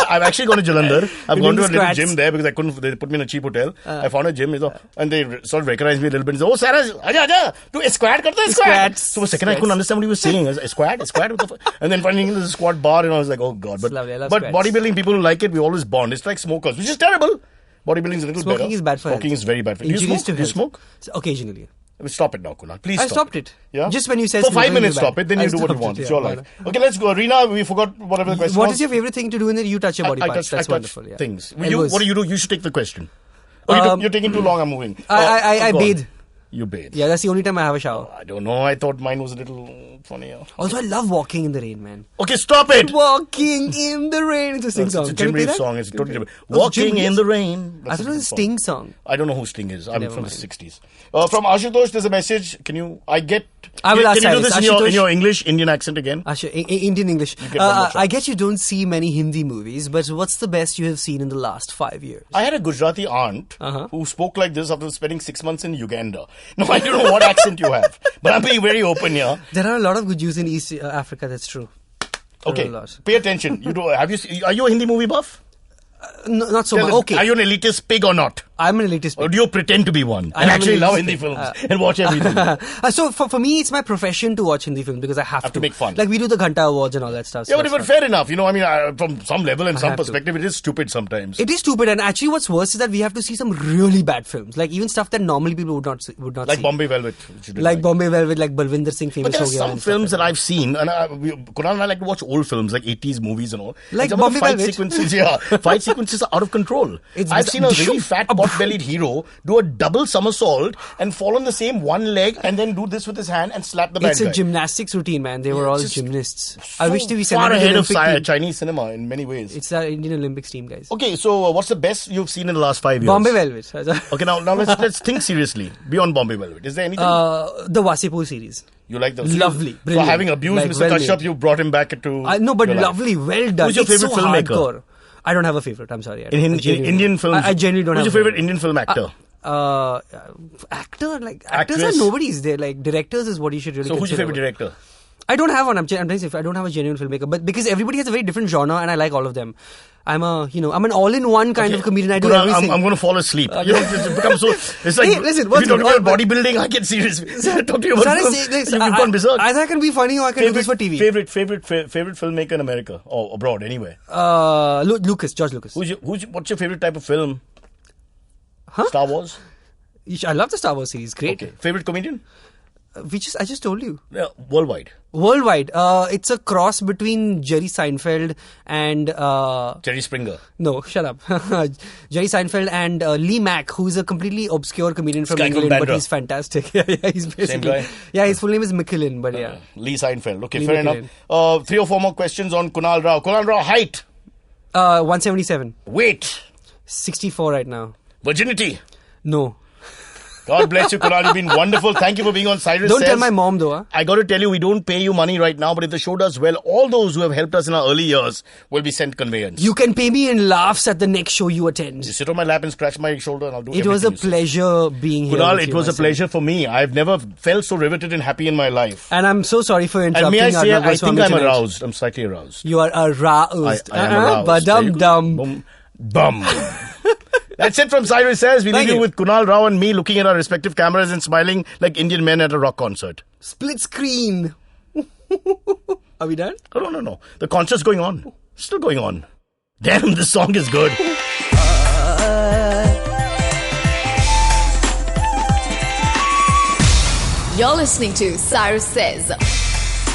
I've actually gone to Jalandhar. I've gone to a little squats. gym there because I couldn't. They put me in a cheap hotel. I found a gym, and they sort of recognized me a little bit. And said, "Oh, Cyrus, aja, do squat karta hai, squat." Squats. So for a second, I couldn't understand what he was saying. I was like, squat. What the fuck? And then finding there's a squat bar, and I was like, "Oh God!" But lovely. I love but squats. bodybuilding people who like it, we always bond. It's like smokers, which is terrible. Bodybuilding is a little better. Smoking is bad for Smoking health. is very bad for you. Do you Injuries smoke? to Do you health. smoke? Occasionally. Stop it now, Kunal. Please I stop stopped it. Yeah? Just when you said For 5 smoking minutes, is bad. stop it. Then I you do what you stopped want. it, It's yeah, your why life. not? Okay, let's go. Rina, we forgot whatever the question What was. is your favorite thing to do in that you touch your body parts? That's I touch wonderful. Yeah. things. Elbows. What do you do? You should take the question. Oh, you're taking too long. I'm moving. I go on. bathe. You bathe. Yeah, that's the only time I have a shower. I don't know. I thought mine was a little funnier. Also, I love walking in the rain, man. Okay, stop it. Walking in the rain. It's a Sting song. It's a Can Jim we play Reeves that? song. It's totally different. Oh, Walking Jim in Reeves? the rain. I thought it was a Sting song. I don't know who Sting is. I'm Never from mind. the 60s. From Ashutosh, there's a message. Can you? I will ask Can you do Cyrus. this in Ashutosh? your English, Indian accent again? Indian English. get one more try. I guess you don't see many Hindi movies, but what's the best you have seen in the last 5 years? I had a Gujarati aunt Uh-huh. who spoke like this after spending 6 months in Uganda. No, I don't know what accent you have, but I'm being very open here. There are a lot of good Jews in East Africa, that's true. There Okay, are a lot. pay attention. You do. Are you a Hindi movie buff? No, not so Tell much. us, Okay. Are you an elitist pig or not? I'm an elitist. Or do you pretend to be one I and am actually an love elitist Hindi pig. films and watch everything? So for me, it's my profession to watch Hindi films because I have to make fun. Like we do the Ghanta Awards and all that stuff. Yeah, so but that's fair enough. You know, I mean, from some level and some have to. perspective, it is stupid sometimes. It is stupid, and actually, what's worse is that we have to see some really bad films, like even stuff that normally people would not Like see. Bombay Velvet. Which you didn't Like Bombay Velvet, like Balwinder Singh, But famous there are ho gaya some and stuff films like that I've seen, and Kunal and I like to watch old films, like 80s movies and all. Like And some of the Bombay fight Velvet. sequences, fight sequences are out of control. It's I've seen a bizarre. really fat, pot-bellied hero do a double somersault and fall on the same one leg and then do this with his hand and slap the bad It's guy. a gymnastics routine, man. They were all just gymnasts. I So wish to be far celebrated ahead of Olympic team. Chinese cinema in many ways. It's our Indian Olympics team, guys. Okay, so what's the best you've seen in the last 5 years? Bombay Velvet. Okay, now let's think seriously. Beyond Bombay Velvet, is there anything The Wasipur series. you like? Lovely, So brilliant. having abused Like, Mr. well Kashyap, made. you brought him back to. No, but your life. lovely, well done. Who's your It's favorite so filmmaker? hardcore. I don't have a favorite. I'm sorry. In Indian films, I genuinely don't Who's have your a favorite Indian film actor? Actor, like actors Actress? are nobody's there. Like directors is what you should really. So who's your consider. favorite director? I don't have one. I'm trying to say I don't have a genuine filmmaker, but because everybody has a very different genre, and I like all of them. I'm an all-in-one kind of comedian. I do Kunal, everything. I'm going to fall asleep. You know, it's become so. It's like Hey, listen, if what's you talk good? about bodybuilding, I get serious. Talk to you about Sorry, film. say this, You've gone berserk. Either I can be funny or I can do this for TV. Favorite filmmaker in America or abroad, anywhere. George Lucas. What's your favorite type of film? Huh? Star Wars. I love the Star Wars series. Great. Okay. Favorite comedian? I just told you. Yeah, worldwide. Worldwide, it's a cross between Jerry Seinfeld and Jerry Springer. no, shut up, Jerry Seinfeld and Lee Mack, who's a completely obscure comedian from This guy called England, but Bandra. he's fantastic. yeah, he's basically guy? Yeah, his full name is McKillen, but yeah. Lee Seinfeld. Okay, Lee fair McKillen. enough. 3 or 4 more questions on Kunal Rao. Kunal Rao, height, 177, weight, 64 right now. virginity. No, God bless you, Kunal. You've been wonderful. Thank you for being on Cyrus don't Says. tell my mom though. Huh? I got to tell you, we don't pay you money right now, but if the show does well, all those who have helped us in our early years will be sent conveyance. You can pay me in laughs at the next show you attend. You sit on my lap and scratch my shoulder and I'll do It was a everything you say. pleasure being here. Kunal, with it you, was a my son. pleasure for me. I've never felt so riveted and happy in my life. And I'm so sorry for And interrupting. may I say, Arnab I Goswami think I'm tonight. aroused. I'm slightly aroused. You are aroused. I am aroused. Badum dum. Boom. Bum. That's it from Cyrus Says. We Thank leave you you. with Kunal Rao and me looking at our respective cameras and smiling like Indian men at a rock concert. Split screen. Are we done? Oh, no. The concert's going on. Still going on. Damn, this song is good. You're listening to Cyrus Says.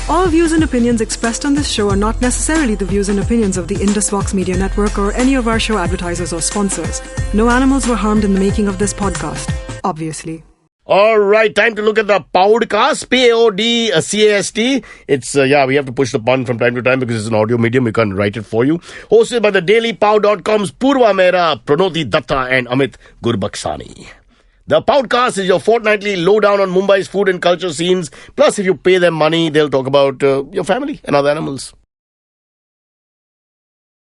All views and opinions expressed on this show are not necessarily the views and opinions of the IndusVox Media Network or any of our show advertisers or sponsors. No animals were harmed in the making of this podcast, obviously. All right, time to look at the podcast, P-A-O-D-C-A-S-T. It's, we have to push the pun from time to time because it's an audio medium. We can't write it for you. Hosted by the DailyPow.com's Purva Mehra, Pranoti Datta and Amit Gurbaksani. The podcast is your fortnightly lowdown on Mumbai's food and culture scenes. Plus, if you pay them money, they'll talk about your family and other animals.